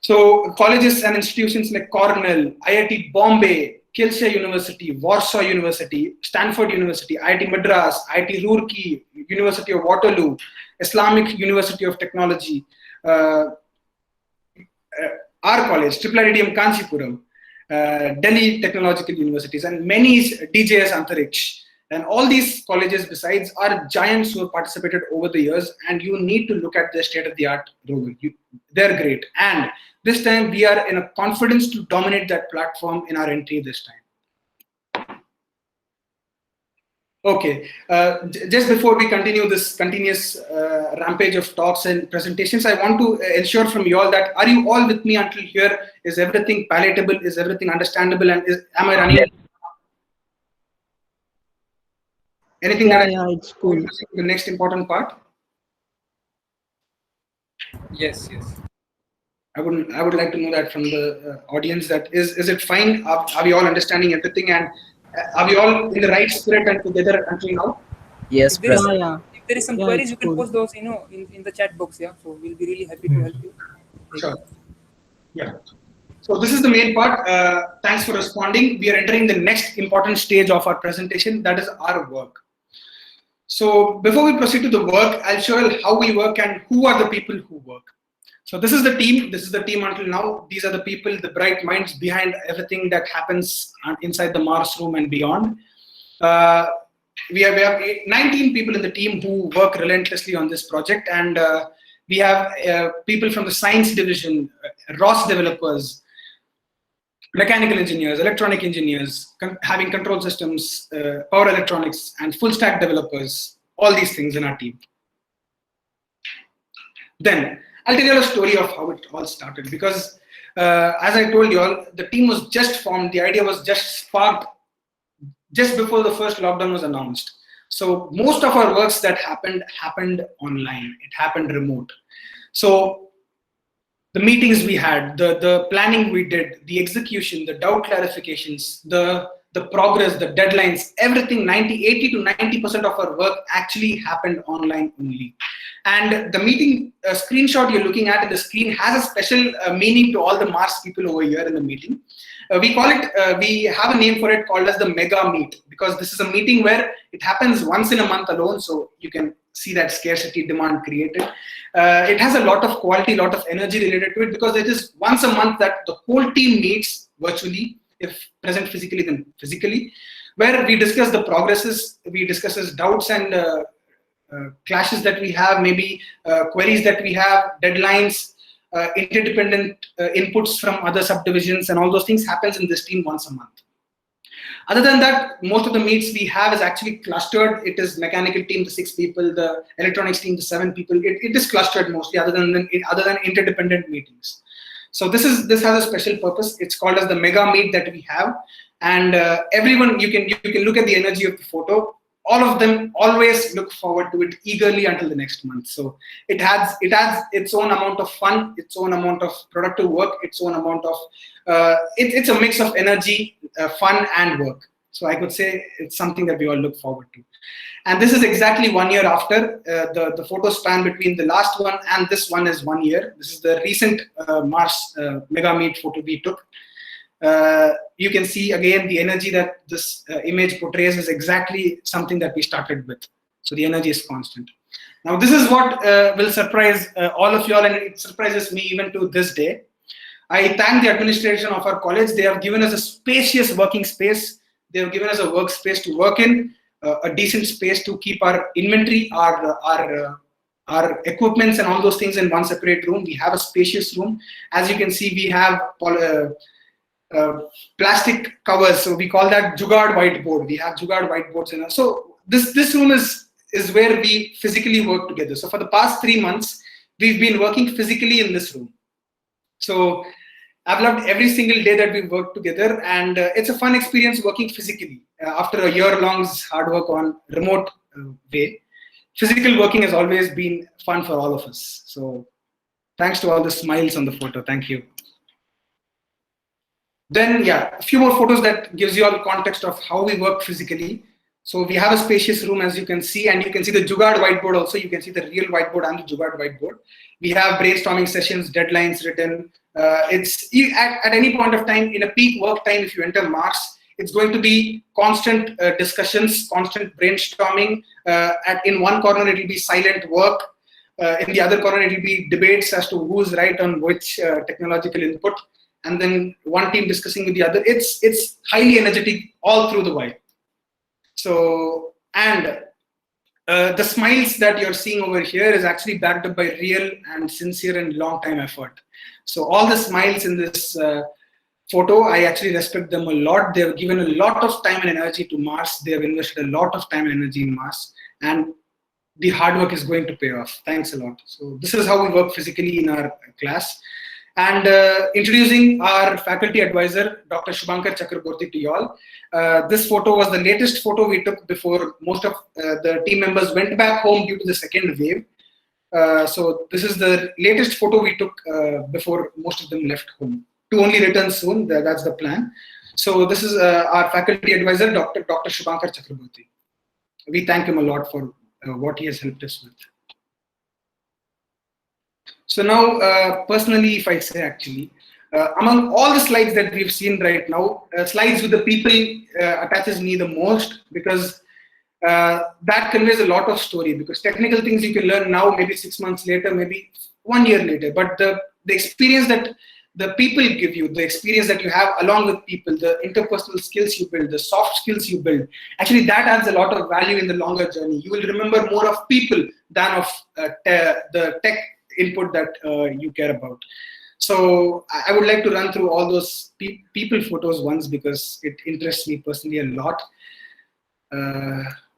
So colleges and institutions like Cornell, IIT Bombay, Kielce University, Warsaw University, Stanford University, IIT Madras, IIT Roorkee, University of Waterloo, Islamic University of Technology, our college, IIITDM Kanchipuram, Delhi Technological Universities, and many DJS Antariksh. And all these colleges besides are giants who have participated over the years, and you need to look at their state-of-the-art rover. They're great. And this time we are in a confidence to dominate that platform in our entry this time. Okay. Just before we continue this continuous rampage of talks and presentations, I want to ensure from you all that are you all with me until here? Is everything palatable? Is everything understandable? And am I running? Yes. Anything Yeah, that yeah, it's cool. The next important part? Yes. I would like to know that from the audience. That is it fine? Are we all understanding everything, and are we all in the right spirit and together until now? Yes, If there is, present. if there is some Yeah, queries, it's you can cool. post those, in the chat box. Yeah, so we'll be really happy to help you. Sure. Yeah. So this is the main part. Thanks for responding. We are entering the next important stage of our presentation. That is our work. So before we proceed to the work, I'll show you how we work and who are the people who work. So this is the team. This is the team until now. These are the people, the bright minds behind everything that happens inside the MaRS room and beyond. We have 19 people in the team who work relentlessly on this project, and we have people from the science division, ROS developers, mechanical engineers, electronic engineers, having control systems, power electronics, and full stack developers, all these things in our team. Then I'll tell you a story of how it all started, because as I told you all, the team was just formed, the idea was just sparked just before the first lockdown was announced. So most of our works that happened online, it happened remote. So the meetings we had, the planning we did, the execution, the doubt clarifications, the progress, the deadlines, everything, 80 to 90% of our work actually happened online only. And the meeting screenshot you're looking at in the screen has a special meaning to all the MaRS people over here in the meeting. We call it, we have a name for it called as the mega meet, because this is a meeting where it happens once in a month alone, so you can see that scarcity demand created. It has a lot of quality, lot of energy related to it, because it is once a month that the whole team meets virtually, if present physically then physically, where we discuss the progresses, we discuss doubts and clashes that we have, maybe queries that we have, deadlines, interdependent inputs from other subdivisions, and all those things happens in this team once a month. Other than that, most of the meets we have is actually clustered. It is mechanical team, the 6 people, the electronics team, the 7 people. It is clustered mostly, other than interdependent meetings. So this has a special purpose. It's called as the mega meet that we have, and everyone, you can look at the energy of the photo. All of them always look forward to it eagerly until the next month. So it adds its own amount of fun, its own amount of productive work, its own amount of it's a mix of energy, fun, and work. So I could say it's something that we all look forward to. And this is exactly 1 year after. The photo span between the last one and this one is 1 year. This is the recent MaRS mega meet photo we took. You can see again the energy that this image portrays is exactly something that we started with. So the energy is constant. Now this is what will surprise all of you all, and it surprises me even to this day. I thank the administration of our college. They have given us a spacious working space. They have given us a workspace to work in, a decent space to keep our inventory, our equipments and all those things in one separate room. We have a spacious room. As you can see, we have plastic covers, so we call that Jugaad whiteboard. We have Jugaad whiteboards in us. So this room is where we physically work together. So for the past 3 months, we've been working physically in this room. So I've loved every single day that we've worked together, and it's a fun experience working physically. After a year-long's hard work on remote way, physical working has always been fun for all of us. So thanks to all the smiles on the photo. Thank you. Then, yeah, a few more photos that gives you all the context of how we work physically. So we have a spacious room, as you can see, and you can see the Jugaad whiteboard also. You can see the real whiteboard and the Jugaad whiteboard. We have brainstorming sessions, deadlines written. At any point of time, in a peak work time, if you enter MaRS, it's going to be constant discussions, constant brainstorming. In one corner, it will be silent work. In the other corner, it will be debates as to who's right on which technological input. And then one team discussing with the other. It's highly energetic all through the while. So, and the smiles that you're seeing over here is actually backed up by real and sincere and long time effort. So all the smiles in this photo. I actually respect them a lot. They have given a lot of time and energy to MaRS. They have invested a lot of time and energy in MaRS, and the hard work is going to pay off. Thanks a lot. So this is how we work physically in our class. And introducing our faculty advisor, Dr. Shubhankar Chakraborty, to you all. This photo was the latest photo we took before most of the team members went back home due to the second wave. So this is the latest photo we took before most of them left home. To only return soon, that's the plan. So this is our faculty advisor, Dr. Shubhankar Chakraborty. We thank him a lot for what he has helped us with. So now, personally, if I say actually, among all the slides that we've seen right now, slides with the people attaches me the most, because that conveys a lot of story. Because technical things you can learn now, maybe 6 months later, maybe 1 year later. But the experience that the people give you, the experience that you have along with people, the interpersonal skills you build, the soft skills you build, actually that adds a lot of value in the longer journey. You will remember more of people than of the tech input that you care about. So I would like to run through all those people photos once, because it interests me personally a lot.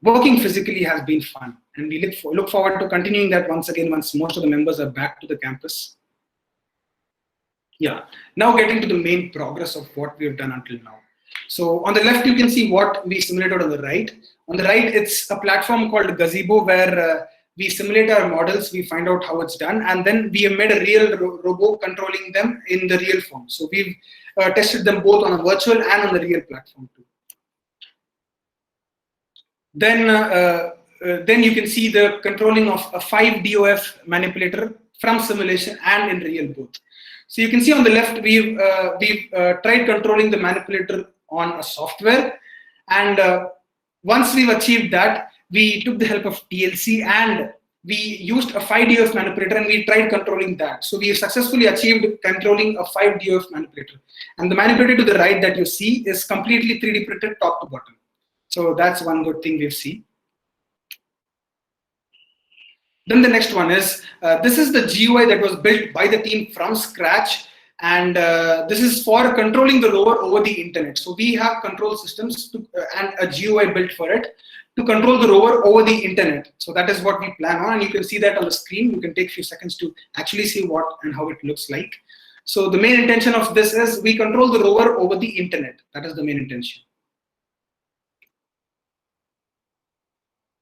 Working physically has been fun, and we look forward to continuing that once again once most of the members are back to the campus. Yeah, now getting to the main progress of what we have done until now. So on the left, you can see what we simulated on the right. On the right, it's a platform called Gazebo, where we simulate our models, we find out how it's done, and then we have made a real robot controlling them in the real form. So we've tested them both on a virtual and on the real platform too. Then you can see the controlling of a 5DOF manipulator from simulation and in real both. So you can see on the left, we've tried controlling the manipulator on a software, and once we've achieved that, we took the help of TLC and we used a 5DOF manipulator and we tried controlling that. So we have successfully achieved controlling a 5DOF manipulator. And the manipulator to the right that you see is completely 3D printed top to bottom. So that's one good thing we've seen. Then the next one is, this is the GUI that was built by the team from scratch. And this is for controlling the rover over the internet. So we have control systems and a GUI built for it to control the rover over the internet. So that is what we plan on. And you can see that on the screen. You can take a few seconds to actually see what and how it looks like. So the main intention of this is we control the rover over the internet. That is the main intention.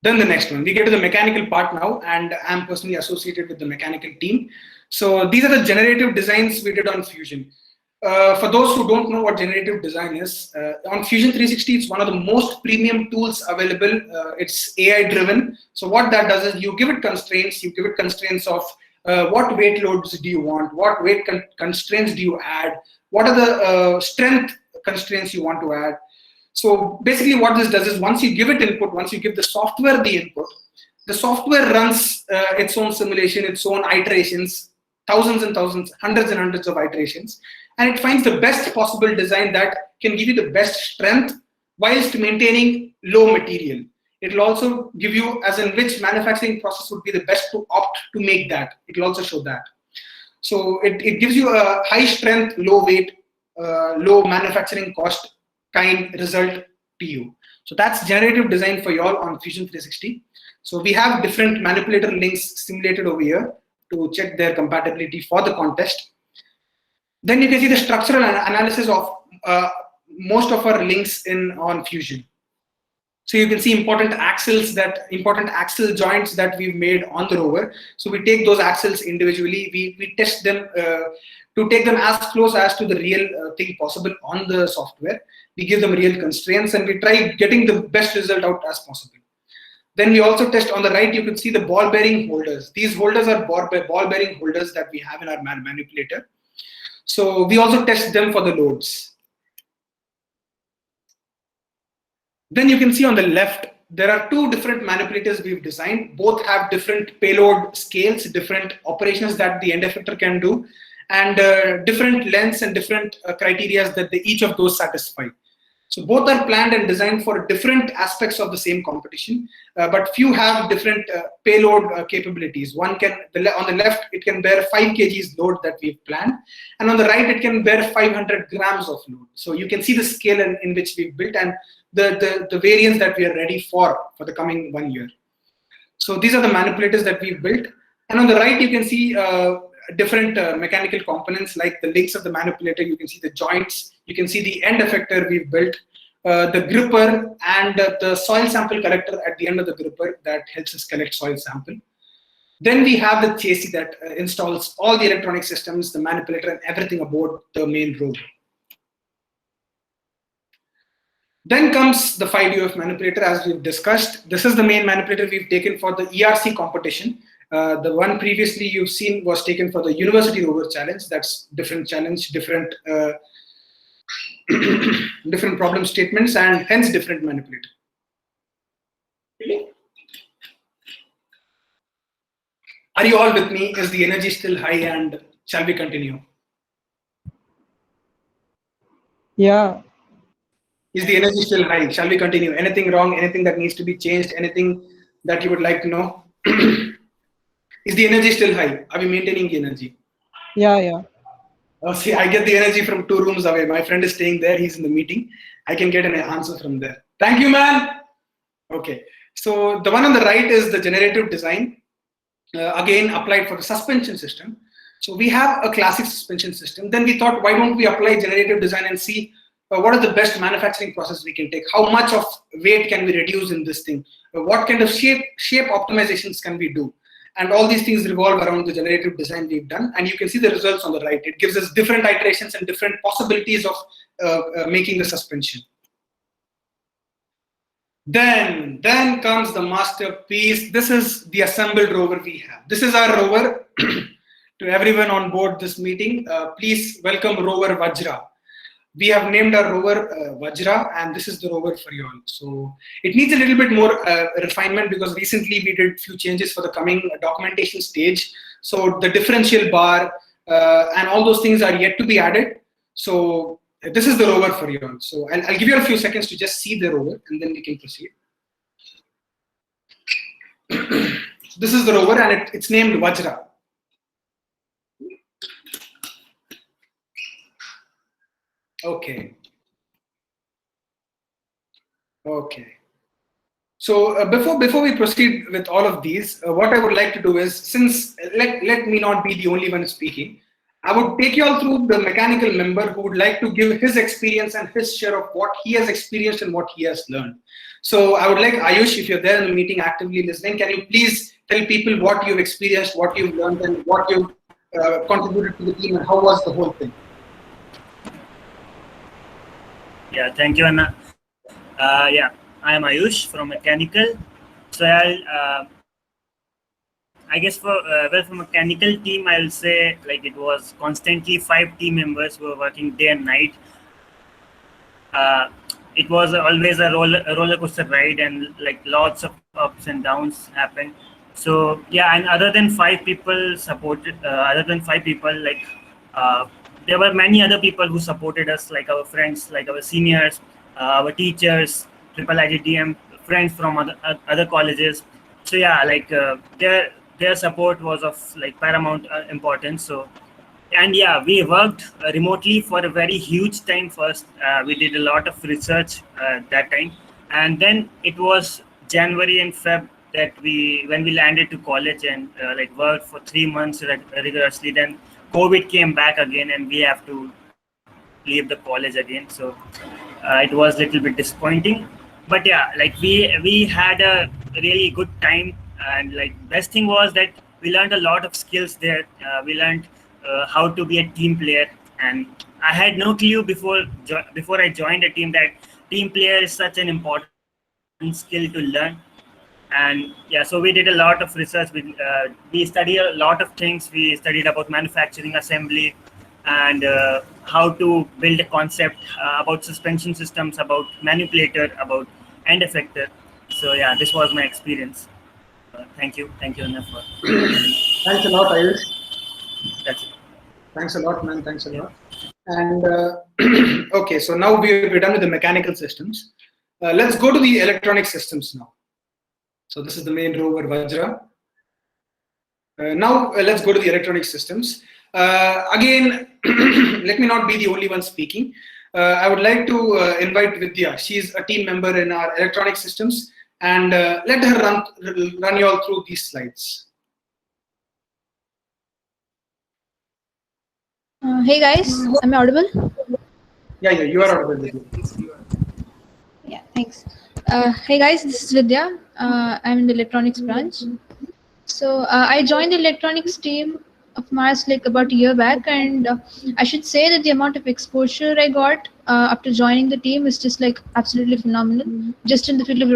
Then the next one, we get to the mechanical part now, and I'm personally associated with the mechanical team. So these are the generative designs we did on Fusion. For those who don't know what generative design is, on Fusion 360, it's one of the most premium tools available. It's AI driven. So what that does is you give it constraints of what weight loads do you want, what weight constraints do you add, what are the strength constraints you want to add. So basically what this does is once you give it input, once you give the software the input, the software runs its own simulation, its own iterations, thousands and thousands, hundreds and hundreds of iterations, and it finds the best possible design that can give you the best strength whilst maintaining low material. It will also give you as in which manufacturing process would be the best to opt to make that. It will also show that. So it gives you a high strength, low weight, low manufacturing cost kind result to you. So that's generative design for y'all on Fusion 360. So we have different manipulator links simulated over here to check their compatibility for the contest. Then you can see the structural analysis of most of our links on Fusion. So you can see important axle joints that we've made on the rover. So we take those axles individually, we test them to take them as close as to the real thing possible on the software. We give them real constraints and we try getting the best result out as possible. Then we also test on the right, you can see the ball bearing holders. These holders are ball bearing holders that we have in our manipulator. So we also test them for the loads. Then you can see on the left, there are two different manipulators we've designed. Both have different payload scales, different operations that the end effector can do, and different lengths and different criteria that each of those satisfy. So both are planned and designed for different aspects of the same competition, but few have different payload capabilities. One can, on the left, it can bear 5 kgs load that we've planned, and on the right, it can bear 500 grams of load. So you can see the scale in which we've built and the variants that we are ready for the coming 1 year. So these are the manipulators that we've built. And on the right, you can see different mechanical components like the links of the manipulator. You can see the joints. You can see the end effector we've built, the gripper, and the soil sample collector at the end of the gripper that helps us collect soil sample. Then we have the chassis that installs all the electronic systems, the manipulator, and everything aboard the main rover. Then comes the 5DOF manipulator, as we've discussed. This is the main manipulator we've taken for the ERC competition. The one previously you've seen was taken for the University Rover Challenge. That's different challenge, different different problem statements, and hence different manipulator. Are you all with me? Is the energy still high, and shall we continue? Yeah. Is the energy still high? Shall we continue? Anything wrong? Anything that needs to be changed? Anything that you would like to know? Is the energy still high? Are we maintaining the energy? Yeah. Oh, see, I get the energy from 2 rooms away. My friend is staying there. He's in the meeting. I can get an answer from there. Thank you, man. Okay. So the one on the right is the generative design. Again, applied for the suspension system. So we have a classic suspension system. Then we thought, why don't we apply generative design and see what are the best manufacturing process we can take? How much of weight can we reduce in this thing? What kind of shape optimizations can we do? And all these things revolve around the generative design we've done. And you can see the results on the right. It gives us different iterations and different possibilities of making the suspension. Then comes the masterpiece. This is the assembled rover we have. This is our rover. To everyone on board this meeting, please welcome Rover Vajra. We have named our rover Vajra, and this is the rover for you all. So it needs a little bit more refinement because recently we did a few changes for the coming documentation stage. So the differential bar and all those things are yet to be added. So this is the rover for you all. So I'll give you a few seconds to just see the rover, and then we can proceed. This is the rover, and it's named Vajra. Okay. So before we proceed with all of these, what I would like to do is, since let me not be the only one speaking, I would take you all through the mechanical member who would like to give his experience and his share of what he has experienced and what he has learned. So I would like Ayush, if you're there in the meeting actively listening, can you please tell people what you've experienced, what you've learned, and what you've contributed to the team, and how was the whole thing? Yeah, thank you, Anna. Yeah, I am Ayush from Mechanical. So I guess for mechanical team, I will say like it was constantly 5 team members who were working day and night. It was always a roller coaster ride, and like lots of ups and downs happened. So yeah, and other than 5 people supported, there were many other people who supported us, like our friends, like our seniors, our teachers, IIITDM, friends from other colleges. So yeah, like their support was of like paramount importance. So, and yeah, we worked remotely for a very huge time first. We did a lot of research that time, and then it was January and Feb that when we landed to college and like worked for 3 months rigorously. Then COVID came back again, and we have to leave the college again. So it was a little bit disappointing. But yeah, like we had a really good time, and like best thing was that we learned a lot of skills there. We learned how to be a team player, and I had no clue before I joined a team that team player is such an important skill to learn. And yeah, so we did a lot of research. We studied a lot of things. We studied about manufacturing, assembly, and how to build a concept, about suspension systems, about manipulator, about end effector. So yeah, this was my experience. Thank you, Anna, for. Thanks a lot, Ayush. That's it. Thanks a lot, man. Thanks a lot. And okay, so now we're done with the mechanical systems. Let's go to the electronic systems now. So this is the main rover Vajra. Now let's go to the electronic systems. Again, let me not be the only one speaking. I would like to invite Vidhya. She's a team member in our electronic systems, and let her run you all through these slides. Hey guys, am I audible? Yeah, you are audible. Yeah, thanks. Hey guys, this is Vidhya. I'm in the electronics branch. So I joined the electronics team of MaRS like about a year back, and I should say that the amount of exposure I got after joining the team is just like absolutely phenomenal, just in the field of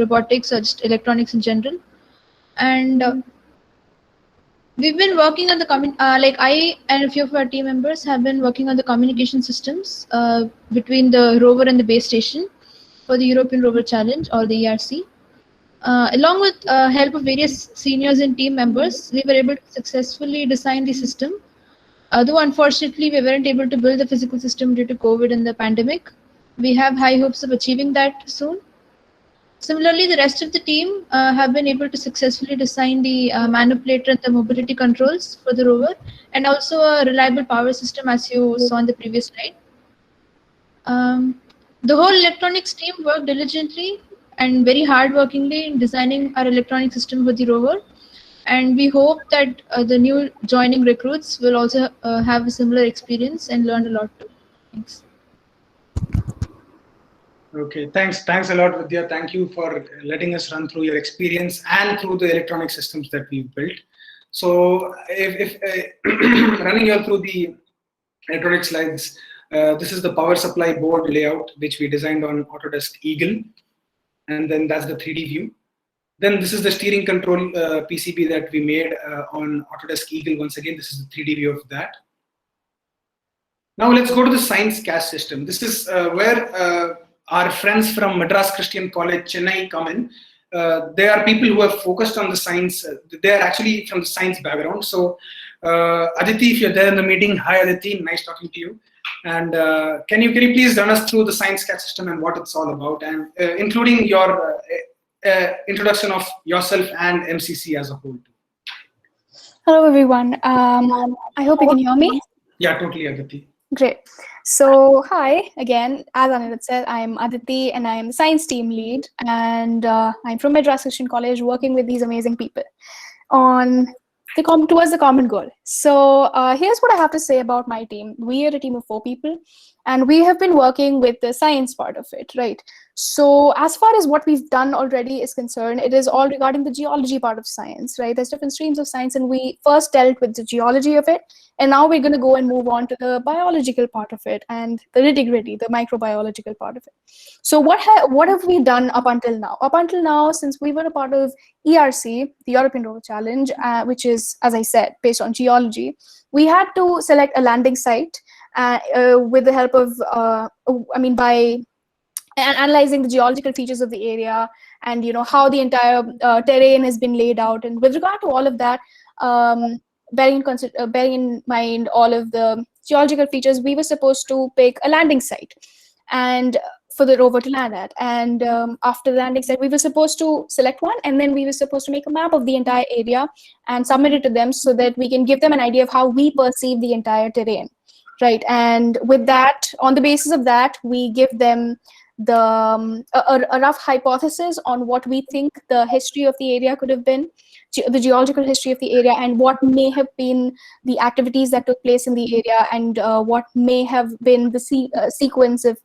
robotics or just electronics in general. And we've been working on the like I and a few of our team members have been working on the communication systems between the rover and the base station for the European Rover Challenge, or the ERC. Along with help of various seniors and team members, we were able to successfully design the system. Though unfortunately we weren't able to build the physical system due to COVID and the pandemic, we have high hopes of achieving that soon. Similarly, the rest of the team have been able to successfully design the manipulator and the mobility controls for the rover, and also a reliable power system, as you saw on the previous slide. The whole electronics team worked diligently and very hardworkingly in designing our electronic system for the rover, and we hope that the new joining recruits will also have a similar experience and learn a lot too. Thanks. Okay, thanks a lot, Vidya. Thank you for letting us run through your experience and through the electronic systems that we've built. So if running you through the electronic slides, this is the power supply board layout, which we designed on Autodesk Eagle. And then that's the 3D view. Then this is the steering control PCB that we made on Autodesk Eagle. Once again, this is the 3D view of that. Now let's go to the science CAS system. This is where our friends from Madras Christian College, Chennai come in. They are people who have focused on the science. They are actually from the science background. So Aditi, if you're there in the meeting, hi Aditi, nice talking to you. And can you please run us through the science CAS system and what it's all about, and including your introduction of yourself and MCC as a whole. Hello everyone. I hope you can hear me. Yeah, totally, Aditi. Great. So hi again. As Anirudh said, I'm Aditi and I am the science team lead, and I'm from Madras Christian College, working with these amazing people on towards the common goal. So here's what I have to say about my team. We are a team of 4 people, and we have been working with the science part of it, right? So as far as what we've done already is concerned, it is all regarding the geology part of science, right? There's different streams of science, and we first dealt with the geology of it, and now we're going to go and move on to the biological part of it and the nitty-gritty, the microbiological part of it. So what have we done up until now? Up until now, since we were a part of ERC, the European Rover Challenge, which is, as I said, based on geology, we had to select a landing site with the help of, by analyzing the geological features of the area, and how the entire terrain has been laid out. And with regard to all of that, bearing in mind all of the geological features, we were supposed to pick a landing site and for the rover to land at. And after the landing site, we were supposed to select one, and then we were supposed to make a map of the entire area and submit it to them so that we can give them an idea of how we perceive the entire terrain, right? And with that, on the basis of that, we give them a rough hypothesis on what we think the history of the area could have been, the geological history of the area, and what may have been the activities that took place in the area, and what may have been the sequence of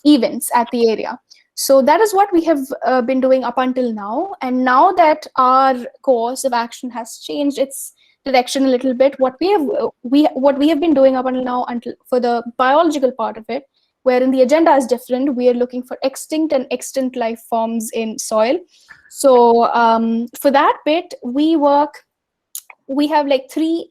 events at the area. So that is what we have been doing up until now. And now that our course of action has changed its direction a little bit, what we have been doing up until now, for the biological part of it, wherein the agenda is different, we are looking for extinct and extant life forms in soil. So for that bit, we have like 3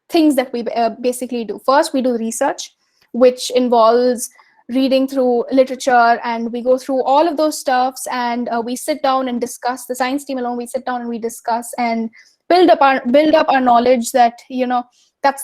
things that we basically do. First, we do research, which involves reading through literature, and we go through all of those stuffs, and we sit down and discuss. The science team alone, we sit down and we discuss and build up our knowledge that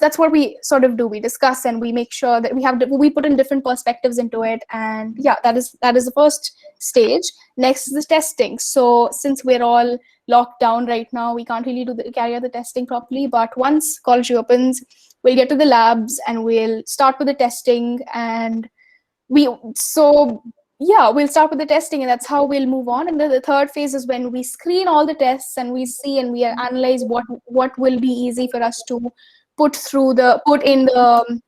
that's what we sort of do. We discuss and we make sure that we put in different perspectives into it. And yeah, that is the first stage. Next is the testing. So since we're all locked down right now, we can't really carry out the testing properly. But once college opens, we'll get to the labs and we'll start with the testing. And we'll start with the testing, and that's how we'll move on. And then the third phase is when we screen all the tests and we see and we analyze what will be easy for us to put in the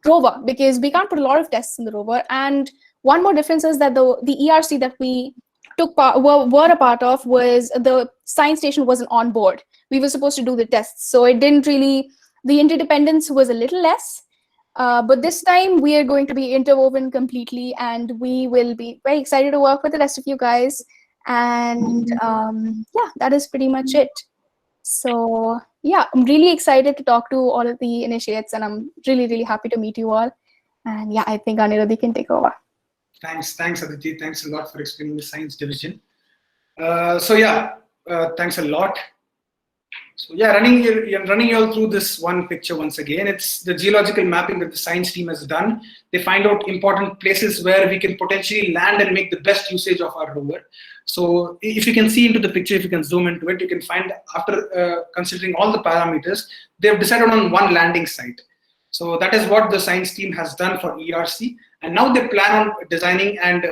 Rover, because we can't put a lot of tests in the Rover. And one more difference is that the ERC that we were a part of was the science station wasn't on board. We were supposed to do the tests, so it didn't really, the interdependence was a little less. But this time we are going to be interwoven completely, and we will be very excited to work with the rest of you guys. And yeah, that is pretty much it. So yeah, I'm really excited to talk to all of the initiates, and I'm really, really happy to meet you all. And yeah, I think Anirudh can take over. Thanks, Aditi. Thanks a lot for explaining the science division. So yeah, thanks a lot. So yeah, running you all through this one picture once again. It's the geological mapping that the science team has done. They find out important places where we can potentially land and make the best usage of our rover. So if you can see into the picture, if you can zoom into it, you can find, after considering all the parameters, they've decided on one landing site. So that is what the science team has done for ERC. And now they plan on designing and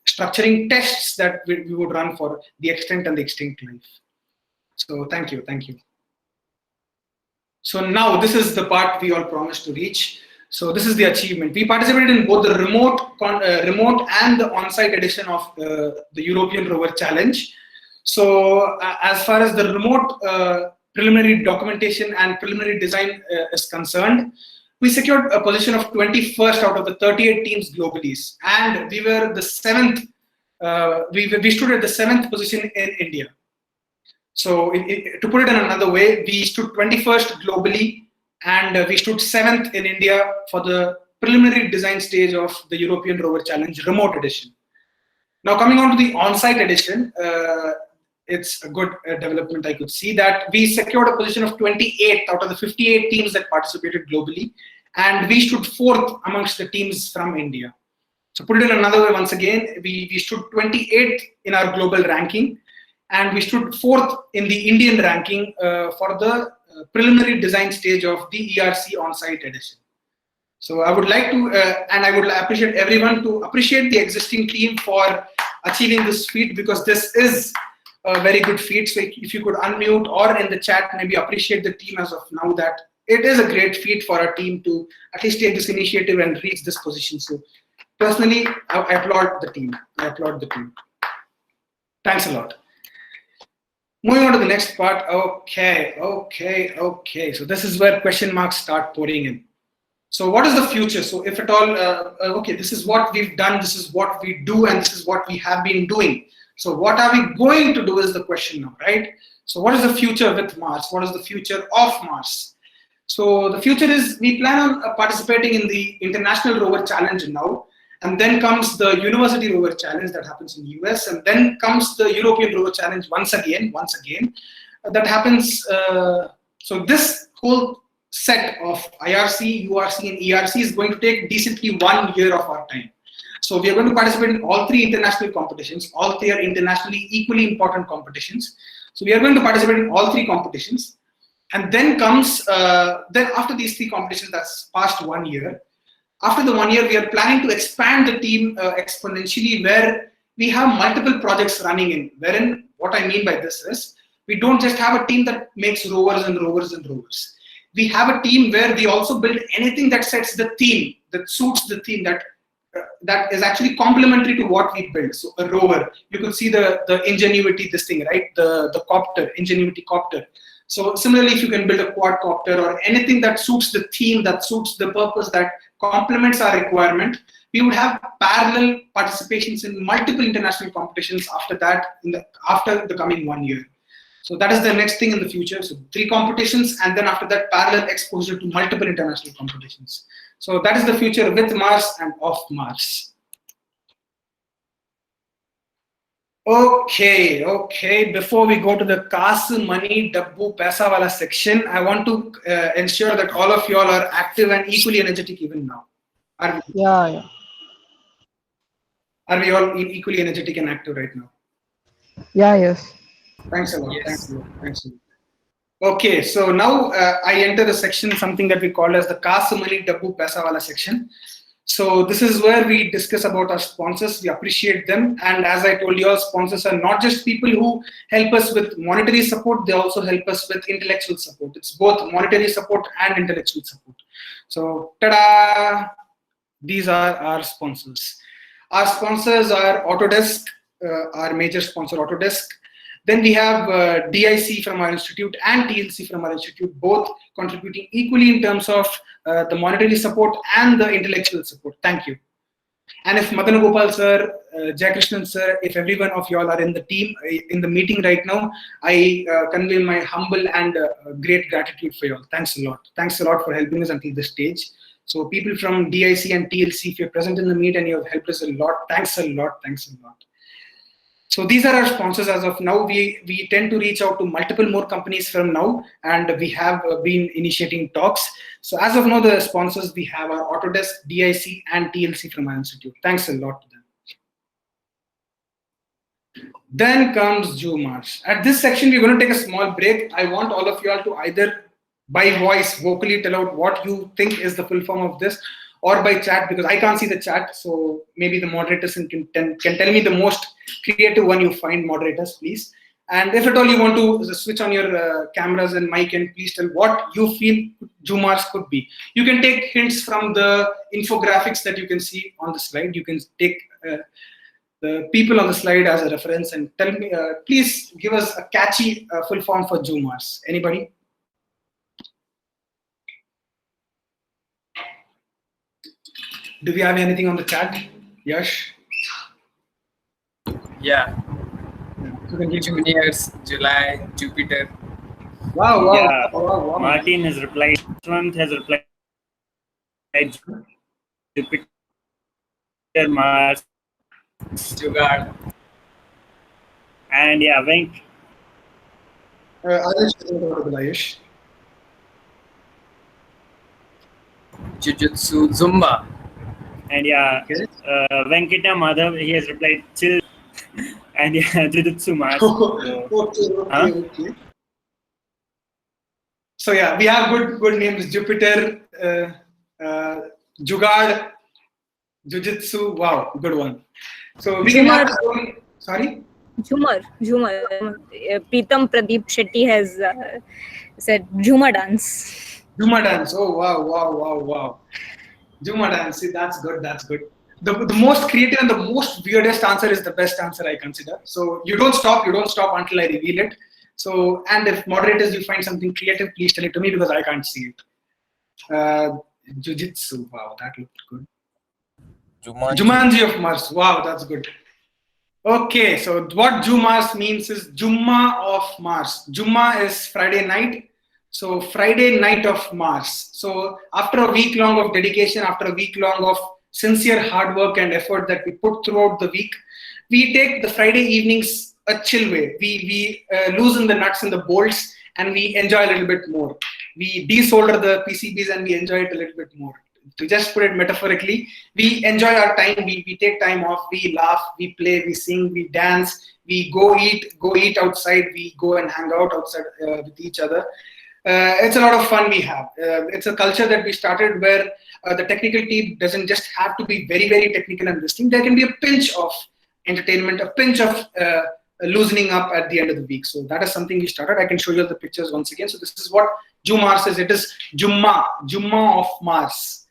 structuring tests that we would run for the extent and the extinct life. So thank you. So now this is the part we all promised to reach. So this is the achievement. We participated in both the remote and the on-site edition of the European Rover Challenge. So as far as the remote preliminary documentation and preliminary design is concerned, we secured a position of 21st out of the 38 teams globally. And we were the 7th, we stood at the 7th position in India. So to put it in another way, we stood 21st globally, and we stood 7th in India for the preliminary design stage of the European Rover Challenge remote edition. Now coming on to the on-site edition, it's a good development. I could see that we secured a position of 28th out of the 58 teams that participated globally, and we stood 4th amongst the teams from India. So put it in another way, once again, we stood 28th in our global ranking, and we stood 4th in the Indian ranking for the preliminary design stage of the ERC on-site edition. So I would like to, and I would appreciate everyone to appreciate the existing team for achieving this feat, because this is a very good feat. So if you could unmute or in the chat, maybe appreciate the team as of now, that it is a great feat for our team to at least take this initiative and reach this position. So personally, I applaud the team. Thanks a lot. Moving on to the next part. Okay. So this is where question marks start pouring in. So what is the future? So if at all, okay, this is what we've done, this is what we do, and this is what we have been doing. So what are we going to do is the question now, right? So what is the future with MaRS? What is the future of MaRS? So the future is, we plan on participating in the International Rover Challenge now. And then comes the University Rover Challenge that happens in the US, and then comes the European Rover Challenge once again. That happens. So this whole set of IRC, URC, and ERC is going to take decently 1 year of our time. So we are going to participate in all 3 international competitions. All 3 are internationally equally important competitions. So we are going to participate in all 3 competitions. And then comes, then after these 3 competitions, that's past 1 year. After the 1 year, we are planning to expand the team exponentially, where we have multiple projects running in. Wherein, what I mean by this is, we don't just have a team that makes rovers and rovers and rovers. We have a team where we also build anything that sets the theme, that suits the theme, that is actually complementary to what we build. So a rover, you could see the Ingenuity, this thing, right? The copter, Ingenuity copter. So similarly, if you can build a quadcopter or anything that suits the theme, that suits the purpose, that complements our requirement, we would have parallel participations in multiple international competitions after that, after the coming 1 year. So that is the next thing in the future. So 3 competitions, and then after that, parallel exposure to multiple international competitions. So that is the future with MaRS and of MaRS. Okay. Before we go to the Kasu Money Dabbu Paisa Wala section, I want to ensure that all of you all are active and equally energetic even now. Are we all equally energetic and active right now? Yes. Thanks a lot. Thanks a lot. Okay, so now I enter the section, something that we call as the Kasu Money Dabbu Paisa Wala section. So this is where we discuss about our sponsors, we appreciate them, and as I told you all, sponsors are not just people who help us with monetary support, they also help us with intellectual support. It's both monetary support and intellectual support. So, ta-da! These are our sponsors. Our sponsors are Autodesk, our major sponsor Autodesk. Then we have DIC from our institute and TLC from our institute, both contributing equally in terms of the monetary support and the intellectual support. Thank you. And if Madan Gopal sir, Jayakrishnan sir, if every one of y'all are in the team, in the meeting right now, I convey my humble and great gratitude for y'all. Thanks a lot. Thanks a lot for helping us until this stage. So people from DIC and TLC, if you're present in the meet and you have helped us a lot, thanks a lot. Thanks a lot. So these are our sponsors as of now. We tend to reach out to multiple more companies from now, and we have been initiating talks. So as of now, the sponsors we have are Autodesk, DIC, and TLC from our institute. Thanks a lot to them. Then comes MaRS. At this section, we're going to take a small break. I want all of you all to either by voice, vocally tell out what you think is the full form of this, or by chat, because I can't see the chat. So maybe the moderators can tell me the most creative one you find, moderators, please. And if at all you want to switch on your cameras and mic, and please tell what you feel MaRS could be. You can take hints from the infographics that you can see on the slide. You can take the people on the slide as a reference and tell me, please give us a catchy full form for MaRS. Anybody? Do we have anything on the chat? Yash? Yeah. Juniors, July, Jupiter. Wow. Yeah. Martin has replied. Swant has replied. Jupiter, MaRS, Jugaad. And yeah, Venk. Ayush. Jujutsu, Zumba. And yeah, Venkata Madhav, he has replied chill. And yeah, Jujutsu MaRS. Okay. So yeah, we have good names: Jupiter, Jugaad, Jujutsu. Wow, good one. So we can have sorry. Jhumar. Pritam Pradeep Shetty has said Jhumar dance. Jhumar dance. Oh wow. Jhumar dance. See, that's good. The most creative and the most weirdest answer is the best answer, I consider. So you don't stop until I reveal it. So, and if moderators you find something creative, please tell it to me because I can't see it. Jiu-Jitsu. Wow, that looked good. Jumanji of MaRS. Wow, that's good. Okay, so what MaRS means is Jumma of MaRS. Jumma is Friday night. So Friday night of MaRS. So after a week long of dedication, after a week long of sincere hard work and effort that we put throughout the week, we take the Friday evenings a chill way. We loosen the nuts and the bolts and we enjoy a little bit more. We desolder the PCBs and we enjoy it a little bit more. To just put it metaphorically, we enjoy our time, we take time off, we laugh, we play, we sing, we dance, we go eat outside, we go and hang out outside with each other. It's a lot of fun we have. It's a culture that we started where the technical team doesn't just have to be very, very technical and listening. There can be a pinch of entertainment, a pinch of loosening up at the end of the week. So that is something we started. I can show you the pictures once again. So this is what MaRS is. It is Jumma of MaRS.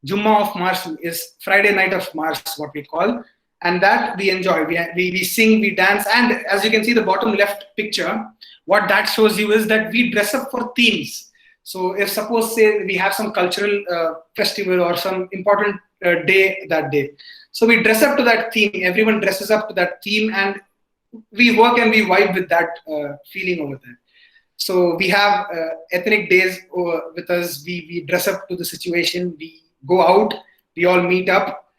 Jumma of MaRS is Friday night of MaRS, what we call. And that we enjoy. We sing, we dance. And as you can see the bottom left picture, what that shows you is that we dress up for themes. So if suppose say we have some cultural festival or some important day that day. So we dress up to that theme. Everyone dresses up to that theme and we work and we vibe with that feeling over there. So we have ethnic days with us. We dress up to the situation. We go out. We all meet up.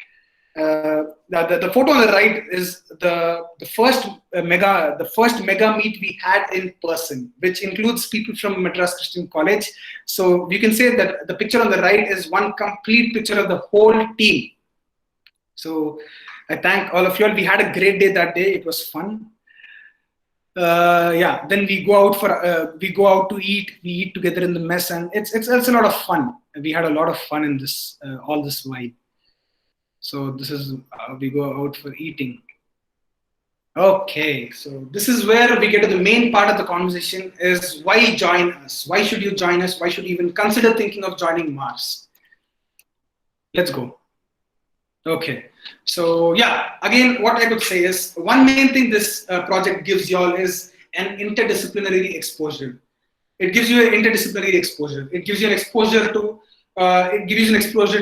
the photo on the right is the first mega meet we had in person, which includes people from Madras Christian College. So you can say that the picture on the right is one complete picture of the whole team. So I thank all of you all. We had a great day that day. It was fun. Yeah. Then we go out to eat. We eat together in the mess, and it's a lot of fun. We had a lot of fun in this all this vibe. So this is we go out for eating. Okay, so this is where we get to the main part of the conversation: is why join us? Why should you join us? Why should you even consider thinking of joining MaRS? Let's go. Okay, so yeah, again, what I could say is one main thing this project gives you all is an interdisciplinary exposure. It gives you an interdisciplinary exposure. It gives you an exposure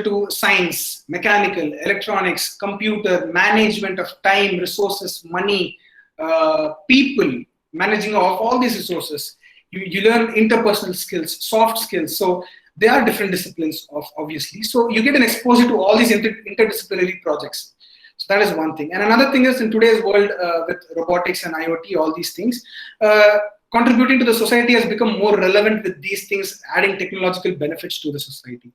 to science, mechanical, electronics, computer, management of time, resources, money, people, managing of all these resources. You learn interpersonal skills, soft skills. So they are different disciplines, obviously. So you get an exposure to all these interdisciplinary projects. So that is one thing. And another thing is, in today's world with robotics and IoT, all these things, contributing to the society has become more relevant with these things, adding technological benefits to the society.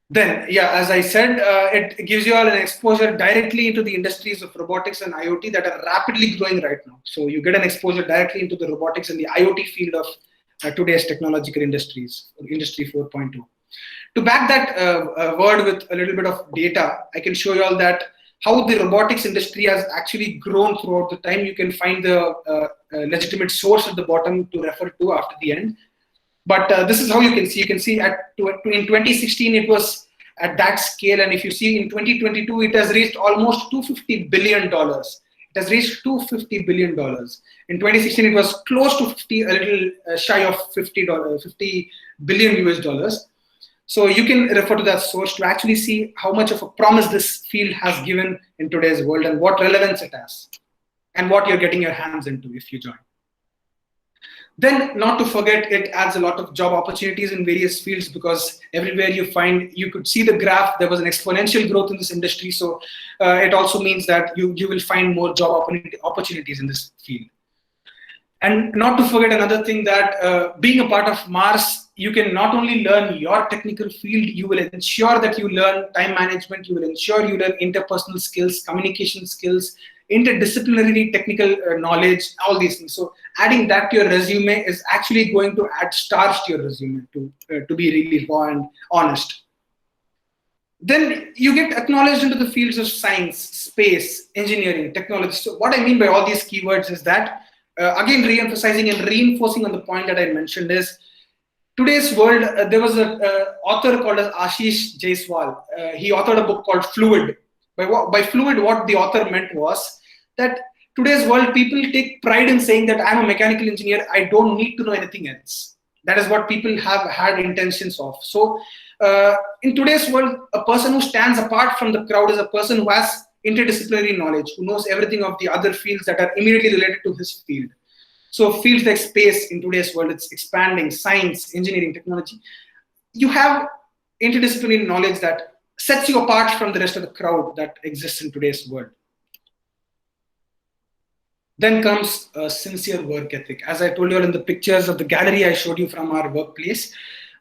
Then, yeah, as I said, it gives you all an exposure directly into the industries of robotics and IoT that are rapidly growing right now. So you get an exposure directly into the robotics and the IoT field of today's technological industries, Industry 4.2. To back that word with a little bit of data, I can show you all that how the robotics industry has actually grown throughout the time. You can find the legitimate source at the bottom to refer to after the end. But this is how you can see. You can see in 2016 it was at that scale, and if you see in 2022 it has reached almost $250 billion. It has reached $250 billion. In 2016 it was close to 50, a little shy of $50 billion US. So you can refer to that source to actually see how much of a promise this field has given in today's world and what relevance it has and what you're getting your hands into if you join. Then, not to forget, it adds a lot of job opportunities in various fields, because everywhere you could see the graph, there was an exponential growth in this industry. So it also means that you will find more job opportunities in this field. And not to forget another thing, that being a part of MaRS, you can not only learn your technical field, you will ensure that you learn time management, you will ensure you learn interpersonal skills, communication skills, interdisciplinary technical knowledge, all these things. So adding that to your resume is actually going to add stars to your resume, to be really raw and honest. Then you get acknowledged into the fields of science, space, engineering, technology. So what I mean by all these keywords is that, again, re-emphasizing and reinforcing on the point that I mentioned, is today's world, there was an author called as Ashish Jaiswal. He authored a book called Fluid. By fluid, what the author meant was that today's world, people take pride in saying that I'm a mechanical engineer, I don't need to know anything else. That is what people have had intentions of. So in today's world, a person who stands apart from the crowd is a person who has interdisciplinary knowledge, who knows everything of the other fields that are immediately related to his field. So fields like space in today's world, it's expanding, science, engineering, technology. You have interdisciplinary knowledge that sets you apart from the rest of the crowd that exists in today's world. Then comes a sincere work ethic. As I told you all in the pictures of the gallery I showed you from our workplace,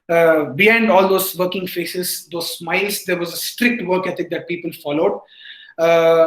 behind all those working faces, those smiles, there was a strict work ethic that people followed.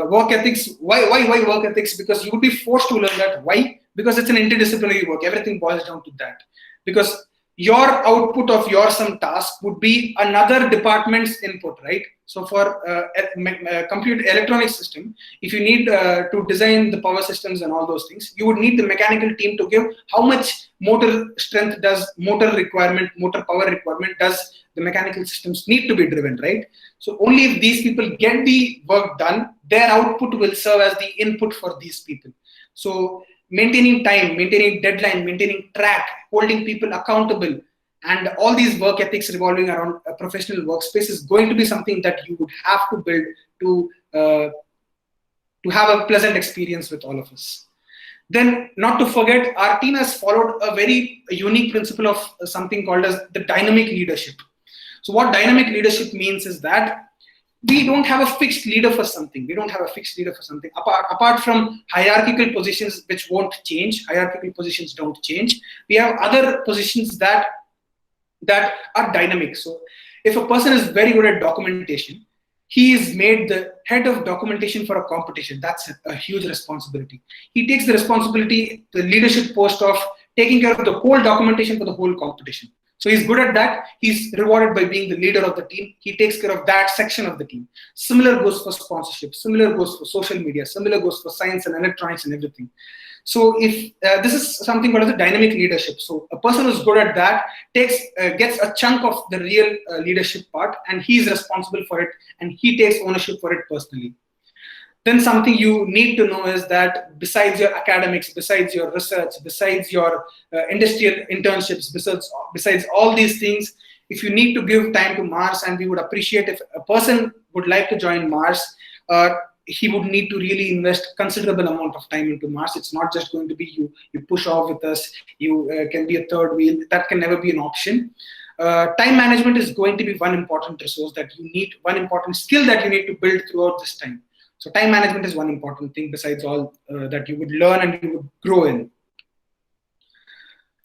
Work ethics, why work ethics? Because you would be forced to learn that. Why? Because it's an interdisciplinary work. Everything boils down to that. Because your output of your some task would be another department's input, right? So for a computer electronic system, if you need to design the power systems and all those things, you would need the mechanical team to give how much motor strength does motor power requirement does the mechanical systems need to be driven, right? So only if these people get the work done, their output will serve as the input for these people. So maintaining time, maintaining deadline, maintaining track, holding people accountable, and all these work ethics revolving around a professional workspace is going to be something that you would have to build to have a pleasant experience with all of us. Then, not to forget, our team has followed a very unique principle of something called as the dynamic leadership. So what dynamic leadership means is that we don't have a fixed leader for something. We don't have a fixed leader for something. Apart from hierarchical positions which won't change, hierarchical positions don't change. We have other positions that are dynamic. So if a person is very good at documentation, he is made the head of documentation for a competition. That's a huge responsibility. He takes the responsibility, the leadership post of taking care of the whole documentation for the whole competition. So he's good at that. He's rewarded by being the leader of the team. He takes care of that section of the team. Similar goes for sponsorship. Similar goes for social media. Similar goes for science and electronics and everything. So if this is something called as a dynamic leadership. So a person who's good at that gets a chunk of the real leadership part, and he's responsible for it, and he takes ownership for it personally. Then something you need to know is that besides your academics, besides your research, besides your industrial internships, besides all these things, if you need to give time to MaRS, and we would appreciate if a person would like to join MaRS, he would need to really invest considerable amount of time into MaRS. It's not just going to be you push off with us, you can be a third wheel. That can never be an option. Time management is going to be one important resource that you need, one important skill that you need to build throughout this time. So time management is one important thing besides all that you would learn and you would grow in.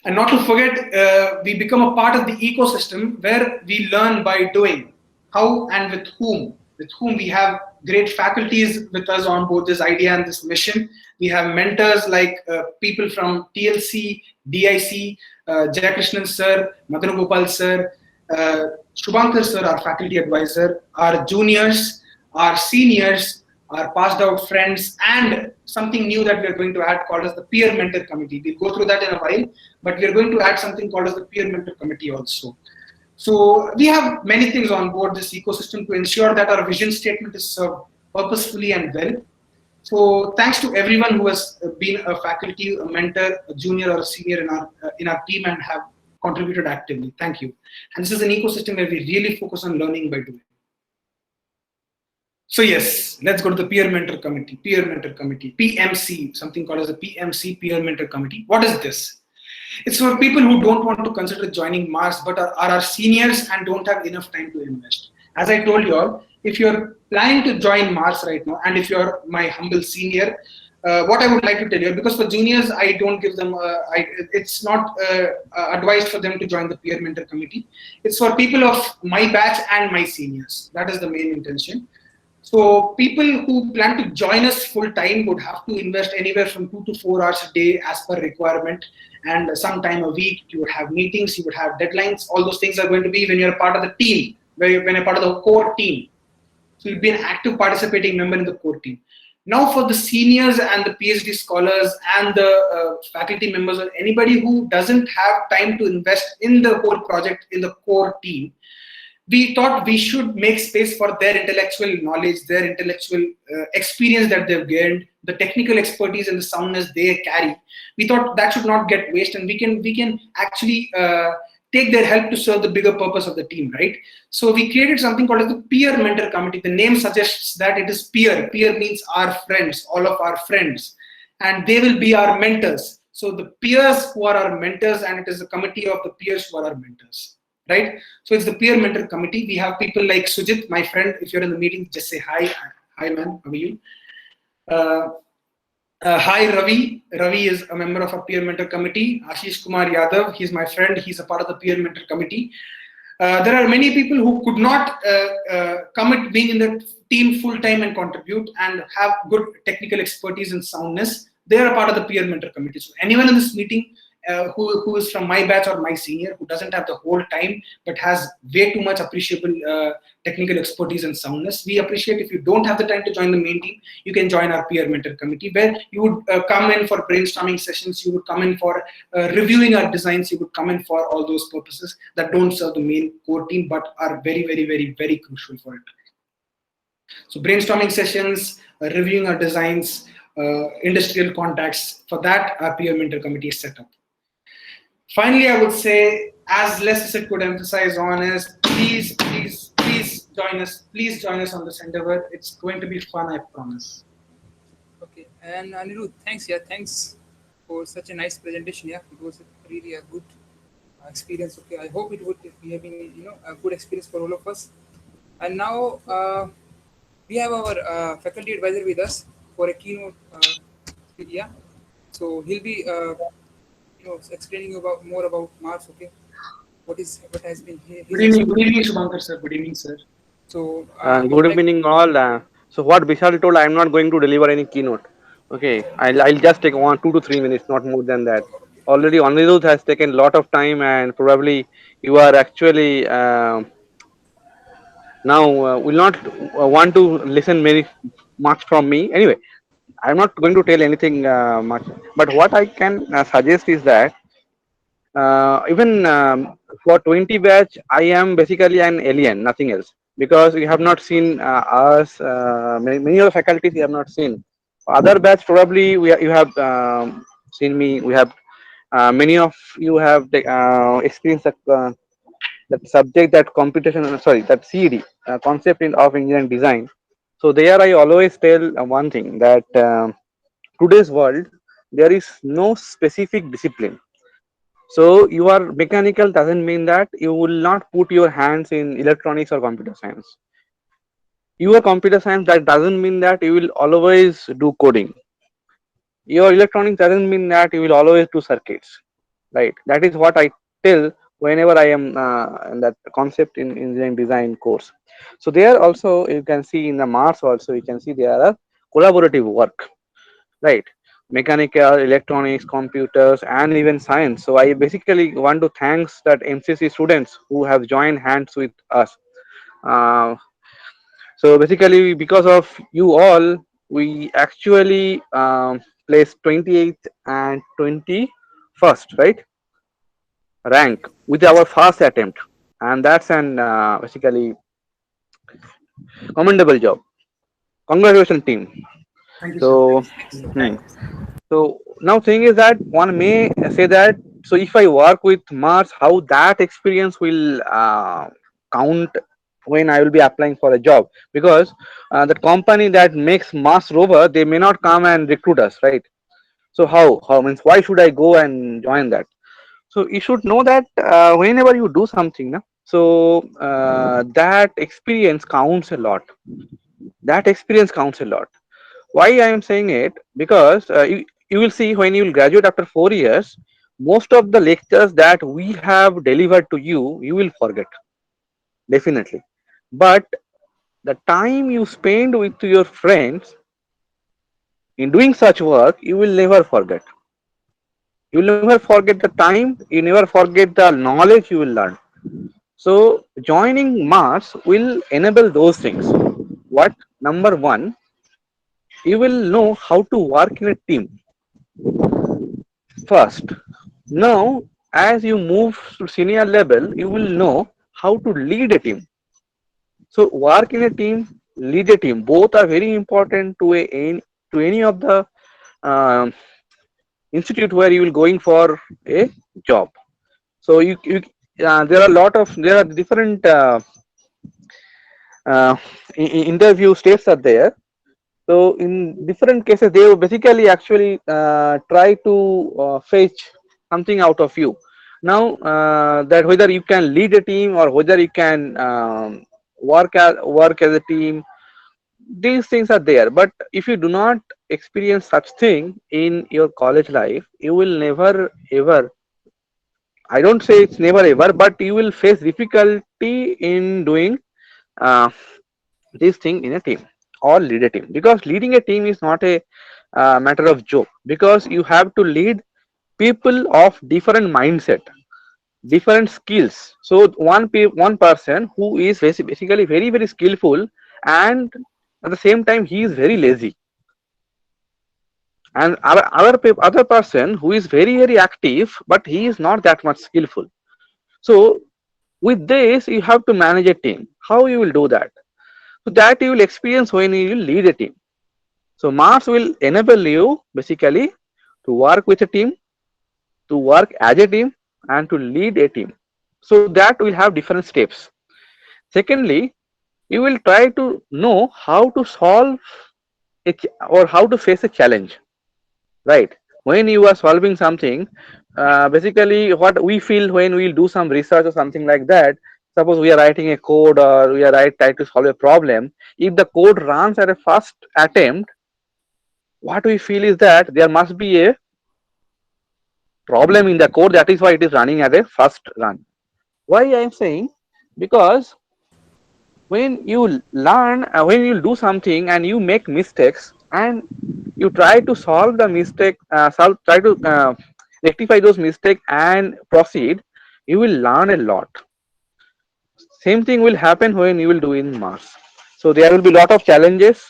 And not to forget, we become a part of the ecosystem where we learn by doing. How and with whom? With whom we have great faculties with us on board this idea and this mission. We have mentors like people from TLC, DIC, Jayakrishnan sir, Madan Gopal sir, Shubhankar sir, our faculty advisor, our juniors, our seniors, our passed out friends, and something new that we are going to add called as the peer mentor committee. We'll go through that in a while, but we are going to add something called as the peer mentor committee also. So we have many things on board this ecosystem to ensure that our vision statement is served purposefully and well. So thanks to everyone who has been a faculty, a mentor, a junior or a senior in our team and have contributed actively. Thank you. And this is an ecosystem where we really focus on learning by doing. So yes, let's go to the peer mentor committee, PMC, something called as the PMC, peer mentor committee. What is this? It's for people who don't want to consider joining MaRS but are our seniors and don't have enough time to invest. As I told you all, if you're planning to join MaRS right now, and if you're my humble senior, what I would like to tell you, because for juniors, I don't give them, it's not advised for them to join the peer mentor committee. It's for people of my batch and my seniors. That is the main intention. So people who plan to join us full time would have to invest anywhere from 2 to 4 hours a day as per requirement, and sometime a week. You would have meetings, you would have deadlines. All those things are going to be when you're part of the team, when you're part of the core team. So you'll be an active participating member in the core team. Now for the seniors and the PhD scholars and the faculty members or anybody who doesn't have time to invest in the whole project in the core team, we thought we should make space for their intellectual knowledge, their intellectual experience that they've gained, the technical expertise and the soundness they carry. We thought that should not get wasted, and we can actually take their help to serve the bigger purpose of the team, right? So we created something called as the peer mentor committee. The name suggests that it is peer. Peer means our friends, all of our friends, and they will be our mentors. So the peers who are our mentors, and it is a committee of the peers who are our mentors. Right? So it's the peer mentor committee. We have people like Sujit, my friend. If you're in the meeting, just say hi. Hi, man. How are you? Hi, Ravi. Ravi is a member of our peer mentor committee. Ashish Kumar Yadav, he's my friend. He's a part of the peer mentor committee. There are many people who could not commit being in the team full time and contribute and have good technical expertise and soundness. They are a part of the peer mentor committee. So anyone in this meeting who is from my batch or my senior, who doesn't have the whole time but has way too much appreciable technical expertise and soundness, we appreciate if you don't have the time to join the main team, you can join our peer mentor committee, where you would come in for brainstorming sessions, you would come in for reviewing our designs, you would come in for all those purposes that don't serve the main core team but are very, very, very, very crucial for it. So brainstorming sessions, reviewing our designs, industrial contacts, for that our peer mentor committee is set up. Finally, I would say, as less as it could emphasize on, is please join us. Please join us on this endeavor. It's going to be fun, I promise. Okay, and Anirudh, thanks. Yeah, thanks for such a nice presentation. Yeah, it was really a good experience. Okay, I hope it would be having a good experience for all of us. And now we have our faculty advisor with us for a keynote. Yeah, so he'll be explaining you about more about MaRS. Okay, what has been his Good evening, Shubhankar sir. Good evening, sir. So Good evening, all. So what Vishal told, I'm not going to deliver any keynote. Okay, I'll just take 2 to 3 minutes, not more than that. Already Anirudh has taken a lot of time, and probably you are actually now will not want to listen very much from me. Anyway, I'm not going to tell anything much. But what I can suggest is that even for 20 batch, I am basically an alien, nothing else, because we have not seen us. Many of the faculties you have not seen. Other batch probably you have seen me. We have many of you have experienced that subject, that computation. Sorry, that CED, concept of engineering design. So there I always tell one thing, that today's world there is no specific discipline. So you are mechanical doesn't mean that you will not put your hands in electronics or computer science. You are computer science, that doesn't mean that you will always do coding. Your electronics doesn't mean that you will always do circuits, right? That is what I tell whenever I am in that concept in engineering design course. So there also you can see in the MaRS also you can see there are collaborative work, right? Mechanical, electronics, computers, and even science. So I basically want to thanks that MCC students who have joined hands with us. Uh, so basically, because of you all, we actually placed 28th and 21st, right? Rank with our first attempt, and that's an basically commendable job. Congratulations, team. Thank you, sir. So, so now thing is that one may say that, so if I work with MaRS, how that experience will count when I will be applying for a job, because the company that makes MaRS Rover, they may not come and recruit us, right? So how means why should I go and join that? So you should know that whenever you do something, na, so that experience counts a lot. That experience counts a lot. Why I am saying it? Because you will see when you will graduate after 4 years, most of the lectures that we have delivered to you, you will forget, definitely. But the time you spend with your friends in doing such work, you will never forget. You will never forget the time, you never forget the knowledge you will learn. So joining MaRS will enable those things. What? Number one, you will know how to work in a team first. Now, as you move to senior level, you will know how to lead a team. So, work in a team, lead a team. Both are very important to to any of the institute where you will going for a job. So, there are a lot of different interview states are there. So in different cases, they will basically actually try to fetch something out of you. Now that whether you can lead a team or whether you can work as a team, these things are there. But if you do not experience such thing in your college life, you will never ever. I don't say it's never ever, but you will face difficulty in doing uh, this thing in a team or lead a team, because leading a team is not a matter of joke, because you have to lead people of different mindset, different skills. So one person who is basically very skillful, and at the same time he is very lazy, and other person who is very active but he is not that much skillful. So with this you have to manage a team. How you will do that? So that you will experience when you will lead a team. So MaRS will enable you basically to work with a team, to work as a team, and to lead a team. So that will have different steps. Secondly, you will try to know how to solve or how to face a challenge, right? When you are solving something, basically what we feel when we do some research or something like that, Suppose we are writing a code or we are trying to solve a problem. If the code runs at a first attempt, what we feel is that there must be a problem in the code. That is why it is running at a first run. Why I am saying? Because when you learn, when you do something and you make mistakes and you try to solve the mistake, try to rectify those mistakes and proceed, you will learn a lot. Same thing will happen when you will do in MaRS. So there will be lot of challenges.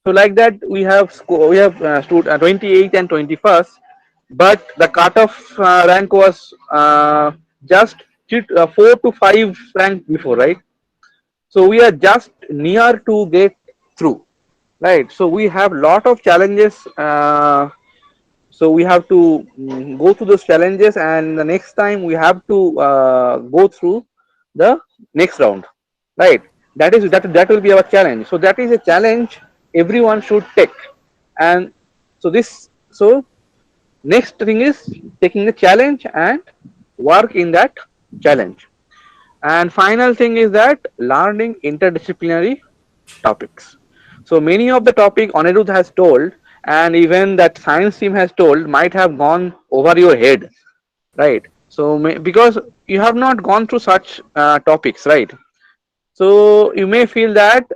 So like that we have we have stood 28 and 21st, but the cutoff rank was just 4 to 5 rank before, right? So we are just near to get through, right? So we have lot of challenges. So we have to go through those challenges, and the next time we have to go through the next round, right? That will be our challenge. So that is a challenge everyone should take, and so next thing is taking the challenge and work in that challenge. And final thing is that learning interdisciplinary topics. So many of the topic Anirudh has told, and even that science team has told, might have gone over your head, right? So because you have not gone through such topics, right? So you may feel that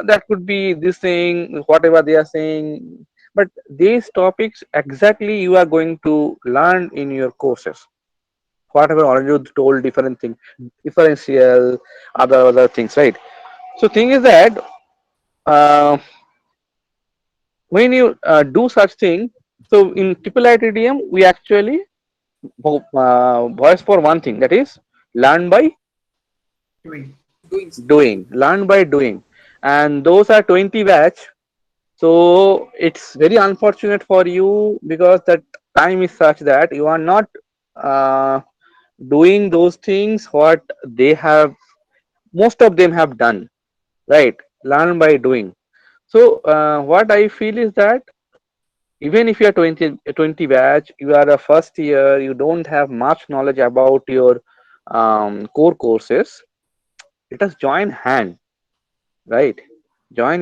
that could be this thing, whatever they are saying, but these topics exactly you are going to learn in your courses. Whatever Anirudh told, different thing, differential, other things, right? So thing is that uh, when you do such thing, so in IIITDM we actually voice for one thing, that is learn by learn by doing, and those are 20 batch. So it's very unfortunate for you because that time is such that you are not uh, doing those things what they have, most of them have done, right? Learn by doing. So what I feel is that even if you are 20 batch, you are a first year, you don't have much knowledge about your core courses, let us join hand, right? Join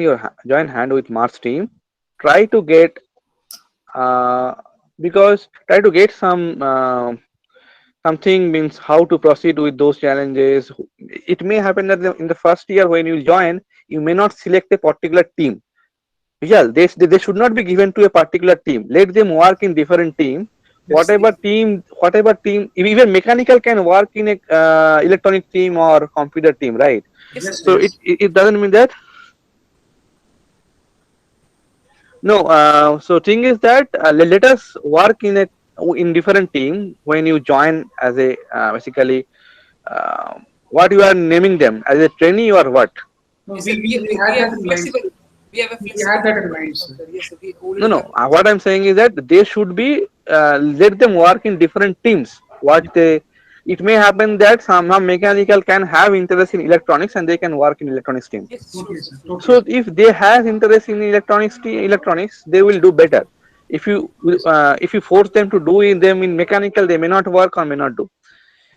hand with MaRS team, try to get uh, because try to get something, means how to proceed with those challenges. It may happen that in the first year when you join, you may not select a particular team. Vishal, they should not be given to a particular team. Let them work in different team. Whatever team, even mechanical can work in a electronic team or computer team, right? So it doesn't mean that. No. So thing is that let us work in different team when you join as a basically what you are naming them as a trainee or what? No, Yes, sir. we had We that have in mind. flexible. We have a We flexible had that in team, right? mind, sir. Yes, sir. We only No, no. have What I'm saying is that they should be let them work in different teams. It may happen that some mechanical can have interest in electronics and they can work in electronics team. yes, sure, Totally, sir. sir. Totally. So if they have interest in electronics, they will do better. If you force them to do them in mechanical, they may not work or may not do.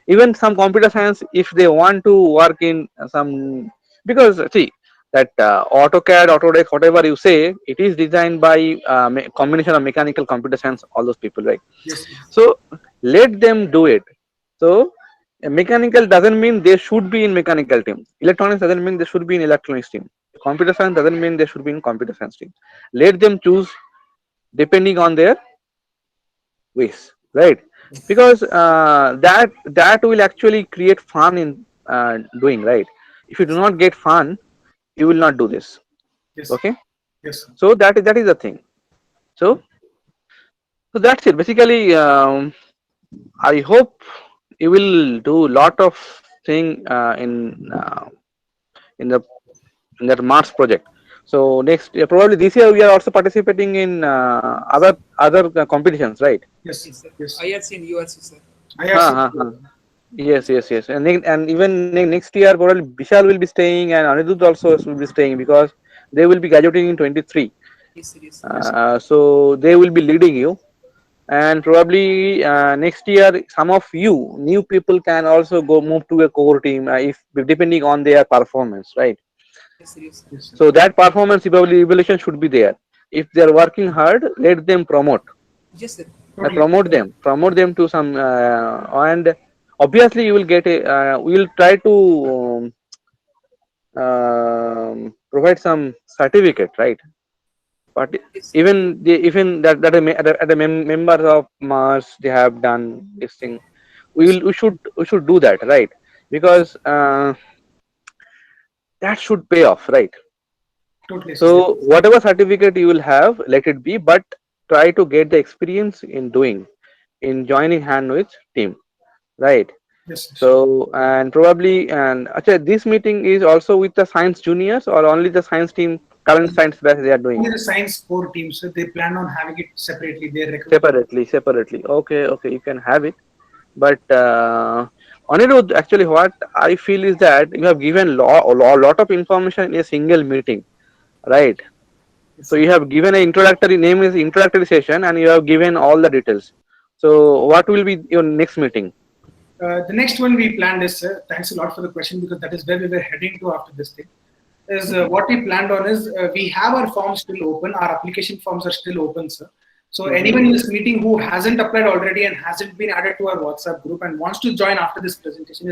Even some computer science, if they want to work in some, because see that AutoCAD, Autodesk, whatever you say, it is designed by combination of mechanical, computer science, all those people, right? Yes. So let them do it. So mechanical doesn't mean they should be in mechanical team. Electronics doesn't mean they should be in electronics team. Computer science doesn't mean they should be in computer science team. Let them choose depending on their ways, right? Because that will actually create fun in doing, right? If you do not get fun, you will not do this. Yes. Okay. Yes. So that is the thing. So that's it basically. I hope you will do lot of thing in the in that MaRS project. So next probably this year we are also participating in other competitions, right? Yes. Yes, sir. Yes. IRC and URC, sir. Huh, huh, huh. Yes. And even next year, probably Vishal will be staying, and Anirudh also will be staying because they will be graduating in 23. Yes, sir. Yes, sir. Yes. So they will be leading you, and probably next year some of you new people can also go move to a core team if depending on their performance, right? Yes, sir, yes, sir. So that performance evaluation should be there. If they are working hard, let them promote. Yes, sir. Totally. Promote them to some, and obviously you will get a. We will try to provide some certificate, right? But Yes. even that at the members of MaRS they have done this thing. We should do that, right? Because that should pay off, right? Totally, sir. So whatever certificate you will have, let it be, but try to get the experience in doing, in joining hand with team, right? Yes, sir. So and probably and actually this meeting is also with the science juniors or only the science team, current science batch they are doing. Only the science core team, so they plan on having it separately. They're recruiting. Separately. Okay, you can have it. But Anirudh, actually, what I feel is that you have given a lot of information in a single meeting, right? So you have given an introductory name is introductory session, and you have given all the details. So what will be your next meeting? The next one we planned is, thanks a lot for the question, because that is where we were heading to after this thing. Is what we planned on is we have our forms still open, our application forms are still open, sir. So anyone in this meeting who hasn't applied already and hasn't been added to our WhatsApp group and wants to join after this presentation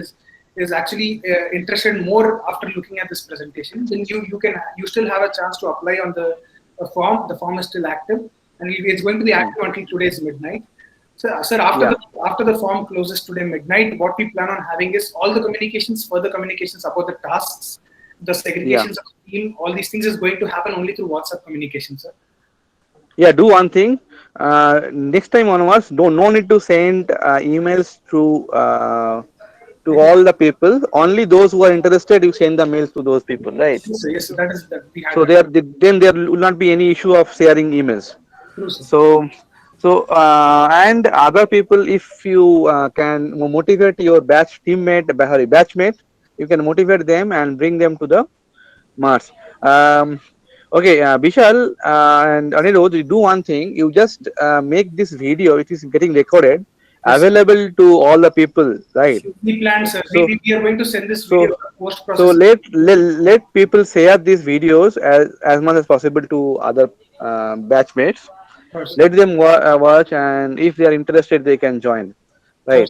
is actually interested more after looking at this presentation, then you still have a chance to apply on the form. The form is still active and it's going to be active until today's midnight. So, sir, after the form closes today midnight, what we plan on having is all the communications, further communications about the tasks, the segregations of the team, all these things is going to happen only through WhatsApp communication, sir. Yeah, do one thing. Next time onwards, no need to send emails to all the people. Only those who are interested, you send the mails to those people, right? Yes, sir, that is that we had. So then there will not be any issue of sharing emails. True, sir. So and other people, if you can motivate your batchmate, you can motivate them and bring them to the MaRS. Okay, Vishal and Anirudh, you do one thing. You just make this video, which is getting recorded, available to all the people, right? We planned, sir. So, we are going to send this video post process. so let people share these videos as much as possible to other batchmates. Let them watch, and if they are interested, they can join, right?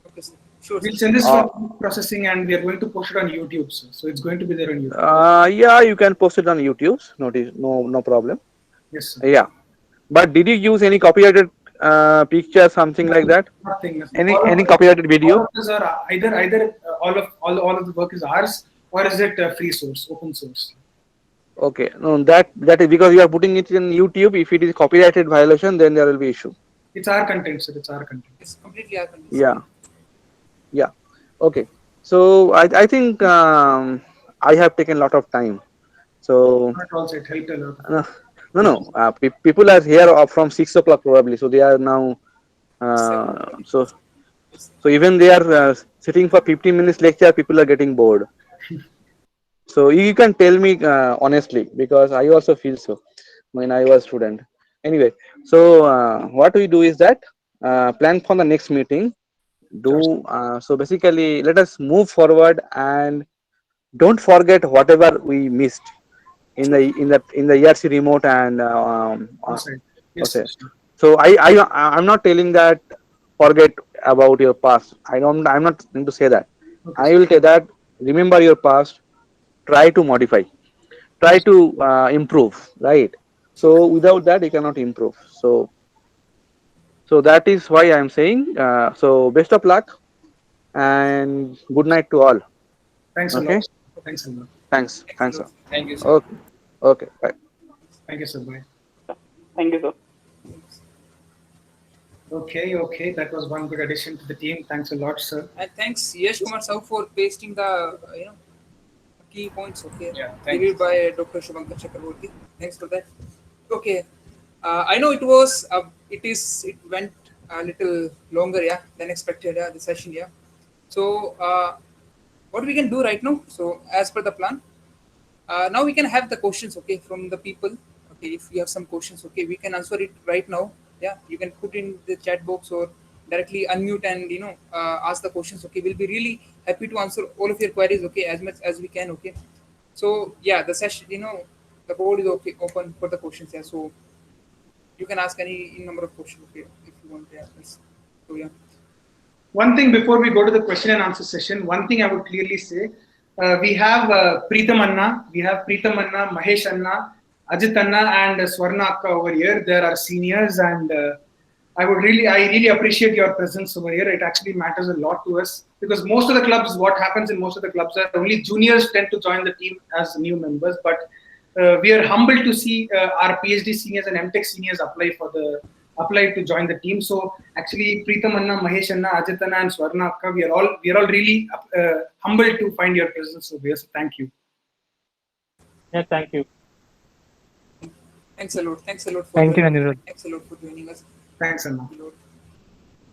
Okay, sir. Sure. We'll send this for processing, and we are going to post it on YouTube, sir. So it's going to be there on YouTube. Yeah, you can post it on YouTube. No problem. Yes, sir. Yeah, but did you use any copyrighted picture, something like that? Nothing. Any copyrighted video? All of us are either all of the work is ours, or is it free source, open source? Okay, no, that is because you are putting it in YouTube. If it is copyrighted violation, then there will be issue. It's our content, sir. It's our content. It's completely our content. Yeah. Okay. So I think I have taken a lot of time. So Also, it helped a lot. no. People are here from 6 o'clock probably. So they are now. So even they are sitting for 15 minutes lecture. People are getting bored. So you can tell me honestly, because I also feel so when I was student. Anyway, so what we do is that plan for the next meeting. So basically, let us move forward and don't forget whatever we missed in the ERC remote and Yes, okay. So I'm not telling that forget about your past. I'm not going to say that. Okay. I will say that remember your past. Try to modify, try to improve, right? So without that you cannot improve. So that is why I am saying so best of luck and good night to all. Thanks a lot. Thanks a lot. Thanks sir. Thank you, sir. Okay, bye. Thank you, sir. Bye. Thank you, sir. Okay, that was one good addition to the team. Thanks a lot, sir. And thanks Yash Kumar Sahu for pasting the key points. Okay, thank reviewed by Dr. Shubhankar Chakraborty. Thanks for that. Okay, I know it went a little longer, than expected, the session, So what we can do right now? So as per the plan, now we can have the questions, okay, from the people. Okay, if we have some questions, okay, we can answer it right now. Yeah, you can put in the chat box or directly unmute and ask the questions. Okay, we'll be really happy to answer all of your queries. Okay, as much as we can. Okay, so yeah, the session, the board is okay open for the questions. Yeah, so you can ask any number of questions. Okay, if you want. Yeah, so yeah. One thing before we go to the question and answer session, one thing I would clearly say, we have Preetham Anna, Mahesh Anna, Ajit Anna, and Swarna Akka over here. There are seniors, and I really appreciate your presence over here. It actually matters a lot to us because most of the clubs, what happens in most of the clubs are only juniors tend to join the team as new members, but we are humbled to see our PhD seniors and MTech seniors apply to join the team. So actually, Preetham Anna, Mahesh Anna, Ajit Anna, and Swarna Akka, we are all really humbled to find your presence over here. So thank you. Yeah, thank you. Thanks a lot. Thanks a lot for Thank you, Anirudh. Thanks a lot for joining us. Thanks, Anna.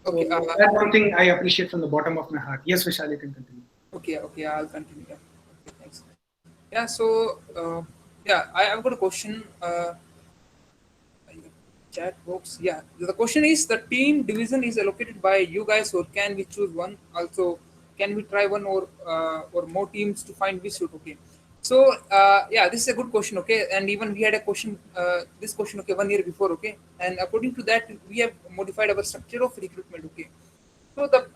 Okay, so that's one thing I appreciate from the bottom of my heart. Yes, Vishal, you can continue. Okay, I'll continue. Yeah. Okay, thanks. Yeah, so I've got a question. Chat box. Yeah, the question is: the team division is allocated by you guys, or can we choose one? Also, can we try one or more teams to find which suit? Okay. So yeah, this is a good question. Okay, and even we had a question, this question. Okay, 1 year before. Okay, and according to that, we have modified our structure of recruitment. Okay. So the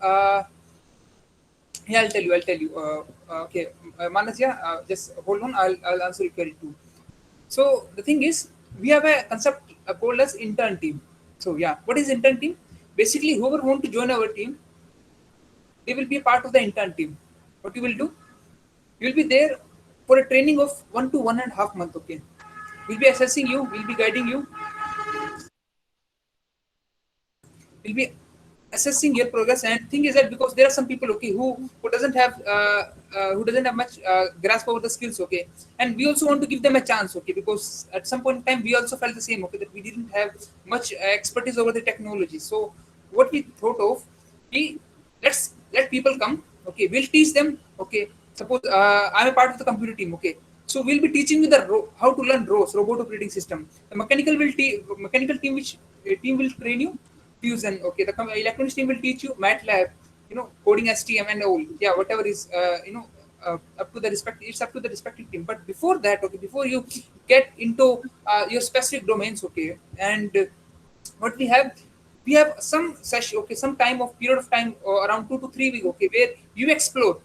yeah, I'll tell you. Okay, Manas, yeah, just hold on. I'll answer your query too. So the thing is, we have a concept called as intern team. So yeah, what is intern team? Basically, whoever want to join our team, they will be a part of the intern team. What you will do? You will be there for a training of 1 to 1.5 months. Okay, we'll be assessing you. We'll be guiding you. We'll be assessing your progress. And thing is that because there are some people, okay, who doesn't have much grasp over the skills, okay, and we also want to give them a chance, okay, because at some point in time we also felt the same, okay, that we didn't have much expertise over the technology. So what we thought of, let's let people come, okay, we'll teach them, okay. Suppose I'm a part of the computer team, okay, so we'll be teaching you how to learn ROS, robot operating system. The mechanical team will train you Fusion, okay. The electronics team will teach you MATLAB, coding STM and all. Yeah, whatever is, up to the respective team. But before that, okay, before you get into your specific domains, okay, and what we have some session, okay, some period of time, around 2 to 3 weeks, okay, where you explore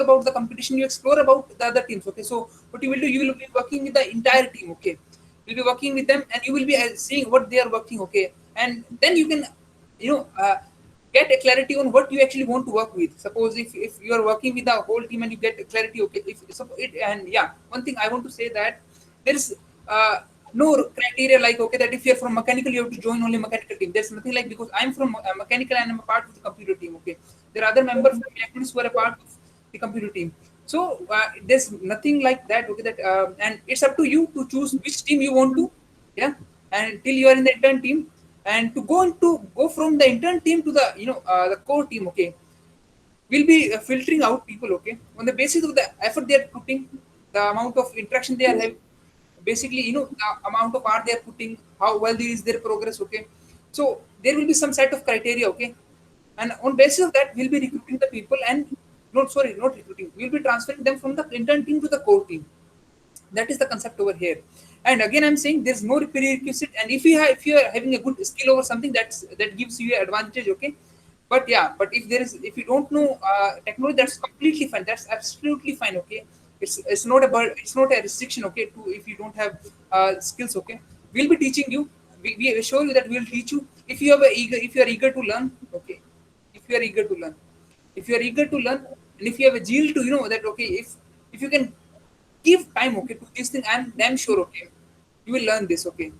about the competition, you explore about the other teams, okay. So what you will do, you will be working with the entire team, okay. You'll be working with them, and you will be seeing what they are working, okay, and then you can, get a clarity on what you actually want to work with. Suppose if you are working with the whole team and you get clarity, okay, and yeah, one thing I want to say that there is no criteria like, okay, that if you're from mechanical, you have to join only mechanical team. There's nothing like, because I'm from mechanical and I'm a part of the computer team, okay. There are other members from electronics who are a part of the computer team. So there's nothing like that, okay, that and it's up to you to choose which team you want to, yeah, and till you are in the intern team, and to go from the intern team to the the core team, okay. We'll be filtering out people, okay, on the basis of the effort they are putting, the amount of interaction they are having, basically, the amount of art they are putting, how well is their progress, okay. So there will be some set of criteria, okay, and on basis of that we'll be recruiting the people, and not recruiting, we'll be transferring them from the intern team to the core team. That is the concept over here. And again, I'm saying there's no prerequisite, and if you are having a good skill over something, that gives you an advantage, okay. But yeah, but if you don't know technology, that's completely fine, that's absolutely fine, okay. It's not a restriction, okay, to if you don't have skills, okay. We'll be teaching you, we assure you that we'll teach you if you are eager to learn, okay. If you are eager to learn, and if you have a zeal to that, okay, if you can give time, okay, to this thing, I'm damn sure, okay, you will learn this, okay.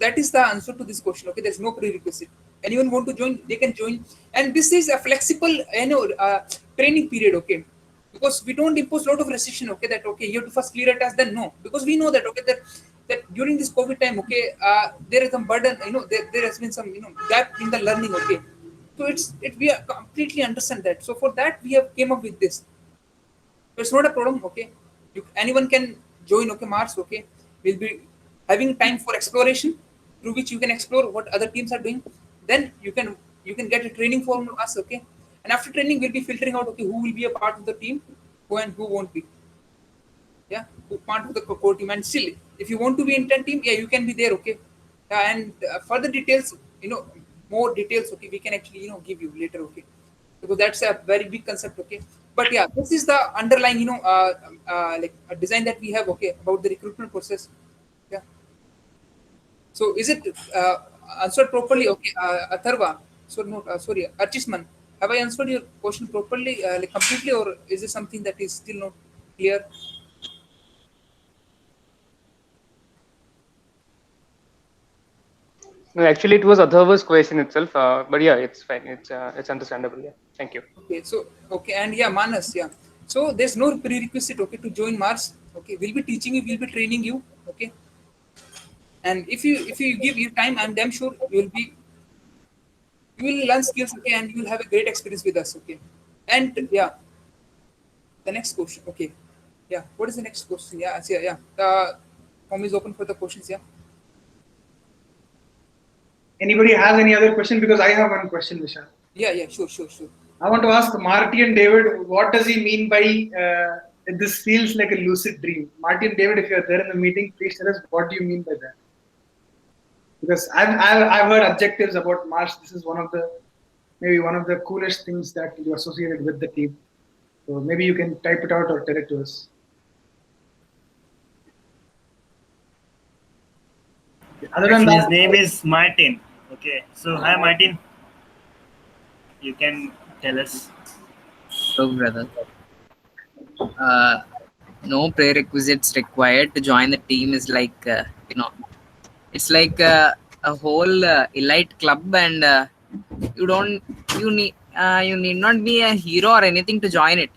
That is the answer to this question, okay. There's no prerequisite. Anyone want to join, they can join, and this is a flexible training period, okay, because we don't impose a lot of restriction, okay, that okay, you have to first clear a test, then no, because we know that, okay, that during this COVID time, okay, there is some burden, there has been some gap in the learning, okay. So we are completely understand that. So for that we have came up with this. So it's not a problem, okay. Anyone can join, okay, MaRS, okay. We'll be having time for exploration, through which you can explore what other teams are doing. Then you can get a training from us, okay? And after training, we'll be filtering out, okay, who will be a part of the team, who and who won't be. Yeah, who part of the core team. And still, if you want to be in 10 team, yeah, you can be there, okay? And further details, more details, okay, we can actually, give you later, okay? Because that's a very big concept, okay? But yeah, this is the underlying, like a design that we have, okay, about the recruitment process. Yeah. So is it answered properly? Okay, Atharva. So no, sorry, Archisman. Have I answered your question properly, like completely, or is it something that is still not clear? No, actually, it was Atharva's question itself, but yeah, it's fine. It's understandable. Yeah, thank you. Okay, so okay, and yeah, Manas, yeah. So there's no prerequisite, okay, to join MaRS. Okay, we'll be teaching you, we'll be training you, okay. And if you give your time, I'm damn sure you will learn skills, okay, and you will have a great experience with us, okay. And yeah, the next question, okay, yeah. What is the next question? Yeah, yeah. The form is open for the questions. Yeah. Anybody has any other question? Because I have one question, Vishal. Yeah, sure. I want to ask Marty and David, what does he mean by this feels like a lucid dream? Marty and David, if you're there in the meeting, please tell us what do you mean by that? Because I've heard adjectives about MaRS. This is maybe one of the coolest things that you associated with the team. So maybe you can type it out or tell it to us. Other than His that, name is Martin. Okay, so hi Martin. You can tell us. Hello, brother. No prerequisites required to join the team. Is like it's like a whole elite club, and you need not be a hero or anything to join it.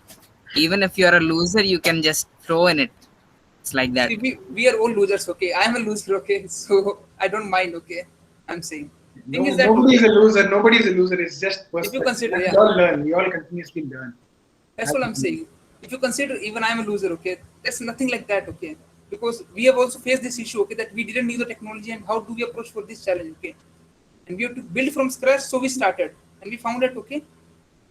Even if you're a loser, you can just throw in it. It's like that. See, we are all losers, okay. I'm a loser, okay. So I don't mind, okay. I'm saying. Thing is that nobody is a loser. Nobody is a loser. It's just if you consider, we all learn. We all continuously learn. That's what I'm saying. If you consider even I'm a loser, okay, there's nothing like that, okay. Because we have also faced this issue, okay, that we didn't need the technology and how do we approach for this challenge, okay. And we have to build from scratch, so we started. And we found that, okay,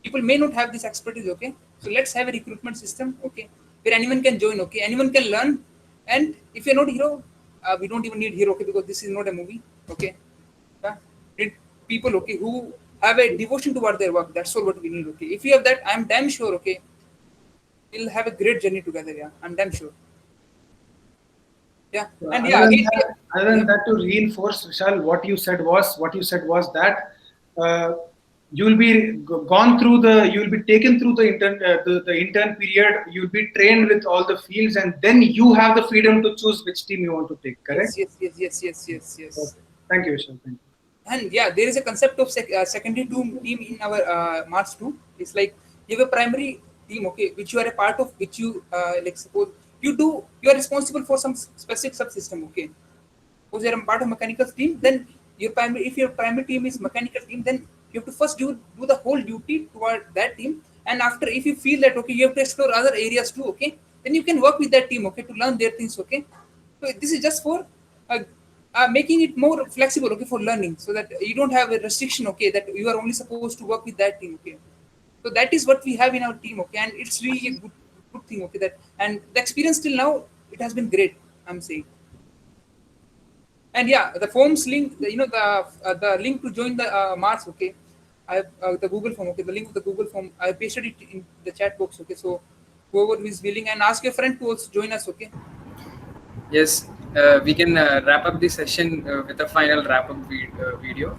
people may not have this expertise, okay. So let's have a recruitment system, okay, where anyone can join, okay, anyone can learn. And if you're not hero, we don't even need hero, okay, because this is not a movie, okay. Need people, okay, who have a devotion toward their work. That's all what we need, okay. If you have that, I'm damn sure, okay, we'll have a great journey together, yeah. I'm damn sure. Yeah, and yeah. Other than that, to reinforce, Vishal, what you said was that you'll be gone through you'll be taken through the intern period. You'll be trained with all the fields, and then you have the freedom to choose which team you want to take. Correct? Yes. Okay. Thank you, Vishal. Thank you. And yeah, there is a concept of secondary team in our MaRS 2. It's like you have a primary team, okay, which you are a part of, which you like suppose you are responsible for some specific subsystem, okay. Suppose you are a part of mechanical team, then if your primary team is mechanical team, then you have to first do the whole duty toward that team, and after if you feel that okay, you have to explore other areas too, okay, then you can work with that team, okay, to learn their things, okay. So this is just for making it more flexible, okay, for learning, so that you don't have a restriction, okay, that you are only supposed to work with that team, okay. So that is what we have in our team, okay, and it's really a good thing, okay, that and the experience till now it has been great, I'm saying. And yeah, the forms link, the link to join the MaRS, okay. I have the Google form, okay. The link of the Google form, I pasted it in the chat box, okay. So whoever is willing, and ask your friend to also join us, okay. Yes, we can wrap up the session with a final wrap up video.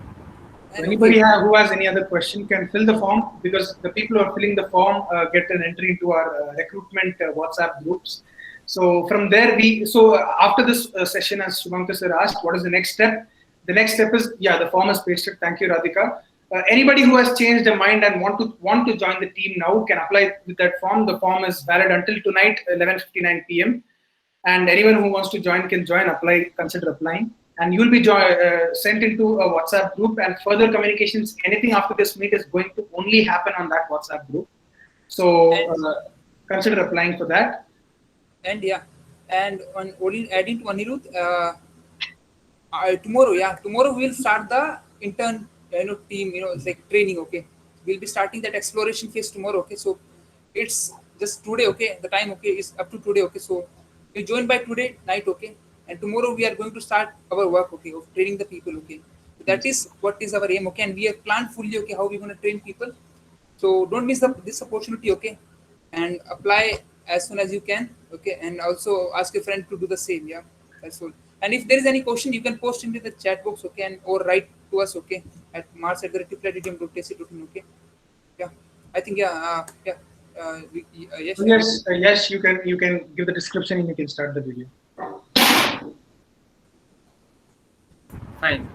So anybody who has any other question can fill the form, because the people who are filling the form get an entry into our recruitment WhatsApp groups. So from there, after this session, as Shubhankar sir asked, what is the next step? The next step is, the form is pasted. Thank you, Radhika. Anybody who has changed their mind and want to join the team now can apply with that form. The form is valid until tonight, 11:59 p.m. And anyone who wants to join can join, apply, consider applying. And you'll be sent into a WhatsApp group, and further communications, anything after this meet is going to only happen on that WhatsApp group. So consider applying for that. And yeah, and on adding to Anirudh, Tomorrow, yeah, tomorrow we'll start the intern, team, it's like training. Okay, we'll be starting that exploration phase tomorrow. Okay, so it's just today. Okay, the time. Okay, is up to today. Okay, so you join by today night. Okay, and tomorrow we are going to start our work. Okay, of training the people. Okay, that is what is our aim. Okay, and we have planned fully. Okay, how we going to train people. So don't miss this opportunity. Okay, and apply as soon as you can. Okay, and also ask a friend to do the same. Yeah, that's all. And if there is any question, you can post into the chat box. Okay, and or write to us. Okay, at mars@IIITDM.ac.in. Okay, yeah, I think yeah, yeah. Yes, Yes, yes, you can give the description and you can start the video. Fine.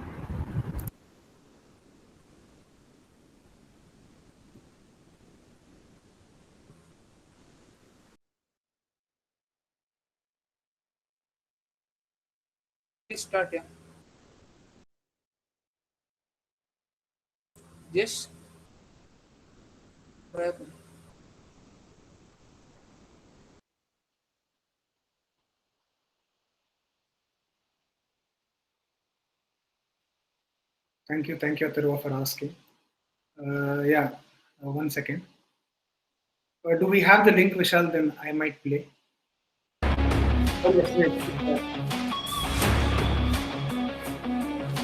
please start. Yeah, yes. What happened? Thank you, Atharva, for asking. Yeah, 1 second. Do we have the link, Vishal? Then I might play. Oh, yes, wait.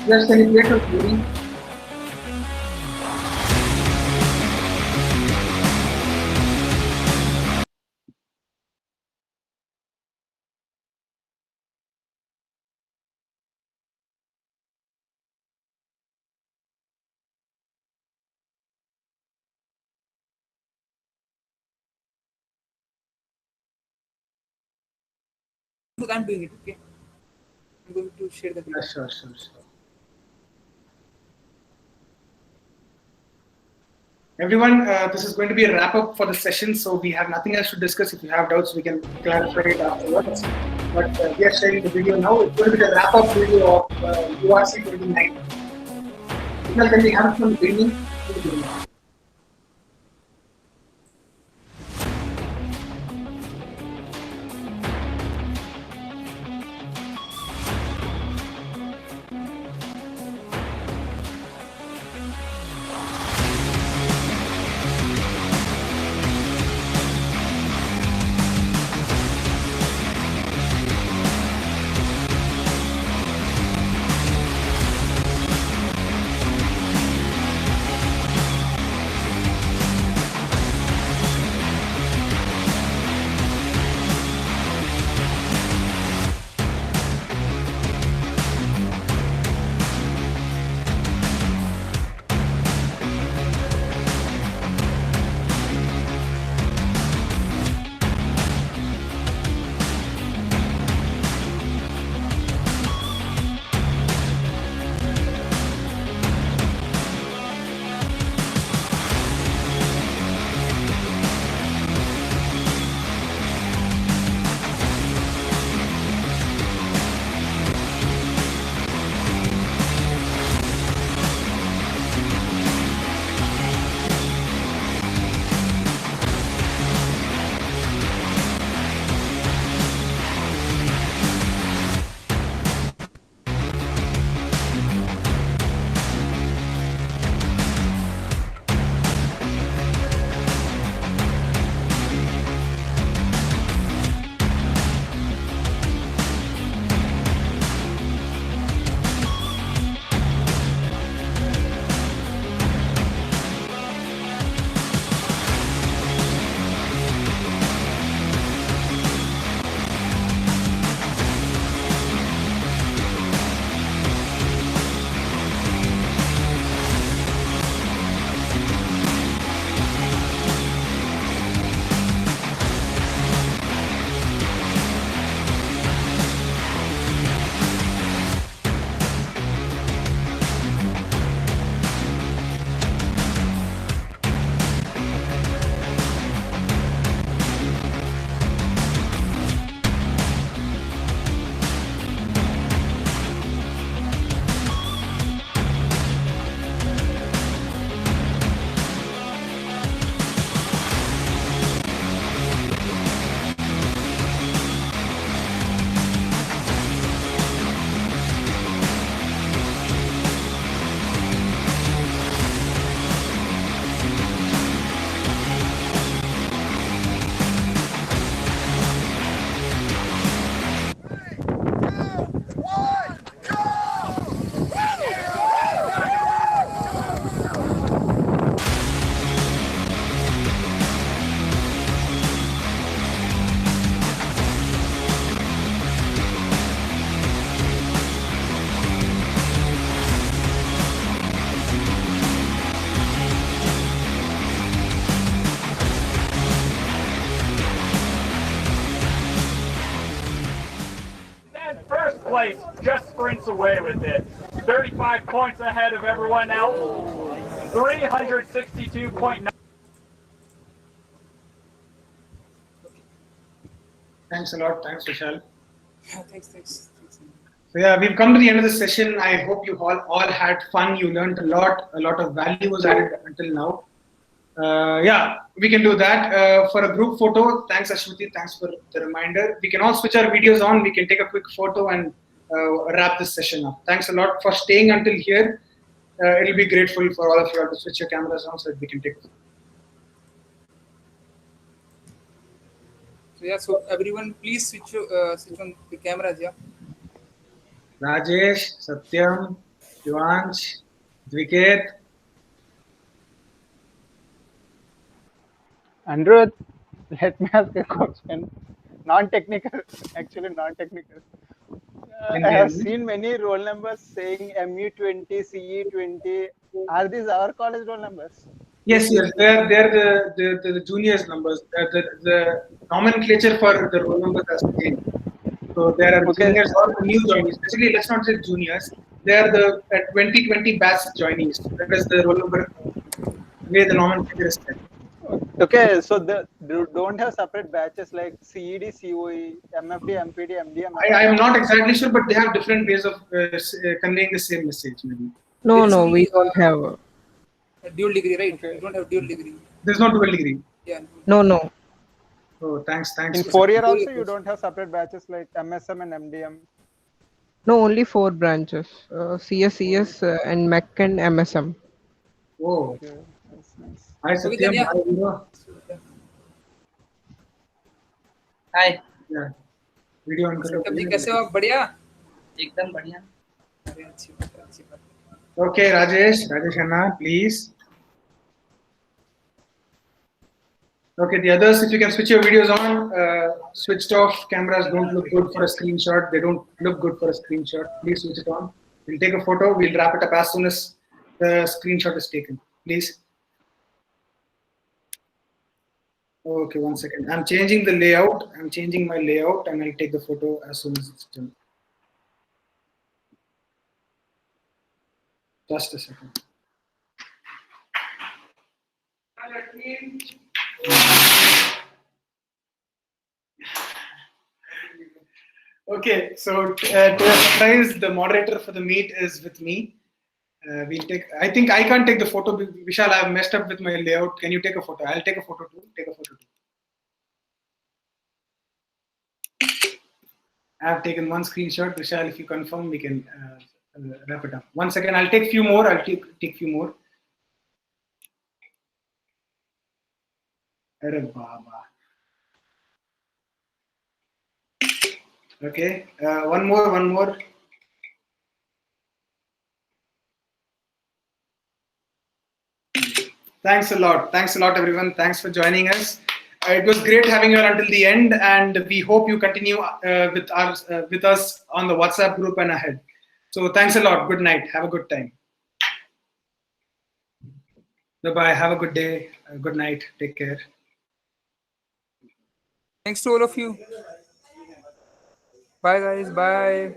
Yes, can you play the video? I'm doing it. Okay, I'm going to share the video. Sure. Everyone, this is going to be a wrap up for the session, so we have nothing else to discuss. If you have doubts, we can clarify it afterwards. But we are sharing the video now. It's going to be the wrap up video of URC 29. Can we have some beginning? place, just sprints away with it. 35 points ahead of everyone else. 362.9. Thanks a lot. Thanks, Vishal. Thanks. So yeah, we've come to the end of the session. I hope you all had fun. You learned a lot of value was added until now. Yeah, we can do that. For a group photo, thanks Aswathy, thanks for the reminder. We can all switch our videos on. We can take a quick photo and wrap this session up. Thanks a lot for staying until here. It'll be grateful for all of you all to switch your cameras on so that we can take a photo. So yeah, so everyone please switch on the cameras, yeah. Rajesh, Satyam, Shivansh, Dviket. Anirudh, let me ask a question. Non-technical, actually non-technical. I have seen many roll numbers saying MU20, CE20. Are these our college roll numbers? Yes, they're the juniors numbers. The nomenclature for the roll numbers has changed. So there are juniors or the new joinees. Basically, let's not say juniors. They are the 2020 batch joinees. That is the roll number way the nomenclature is set. Okay, so they don't have separate batches like CED, COE, MFD, MPD, MDM. I am not exactly sure, but they have different ways of conveying the same message. Maybe. No, we don't have. A dual degree, right? Okay. You don't have dual degree. There's no dual degree. Yeah. No. Oh, thanks. In 4-year also, you don't have separate batches like MSM and MDM. No, only 4 branches: CS, and MEC and MSM. Oh. Okay, that's nice. Hi, Satyam. Yeah. Hi. Yeah. Video on करो. सत्यम जी कैसे हो आप? बढ़िया? एकदम बढ़िया. अरे अच्छी बात. Okay, Rajesh Anna, please. Okay, the others, if you can switch your videos on, switched off cameras don't look good for a screenshot. They don't look good for a screenshot. Please switch it on. We'll take a photo. We'll wrap it up as soon as the screenshot is taken. Please. Okay, 1 second. I'm changing the layout. I'm changing my layout and I'll take the photo as soon as it's done. Just a second. Okay, so to surprise, the moderator for the meet is with me. We'll take. I think I can't take the photo. Vishal, I've messed up with my layout. Can you take a photo? I'll take a photo too. Take a photo too. I've taken one screenshot. Vishal, if you confirm, we can wrap it up. 1 second. I'll take few more. I'll take few more. Arre Baba. Okay. One more. Thanks a lot, everyone. Thanks for joining us. It was great having you until the end, and we hope you continue with us on the WhatsApp group and ahead. So thanks a lot. Good night. Have a good time. Bye-bye. Have a good day. Good night. Take care. Thanks to all of you. Bye guys. Bye.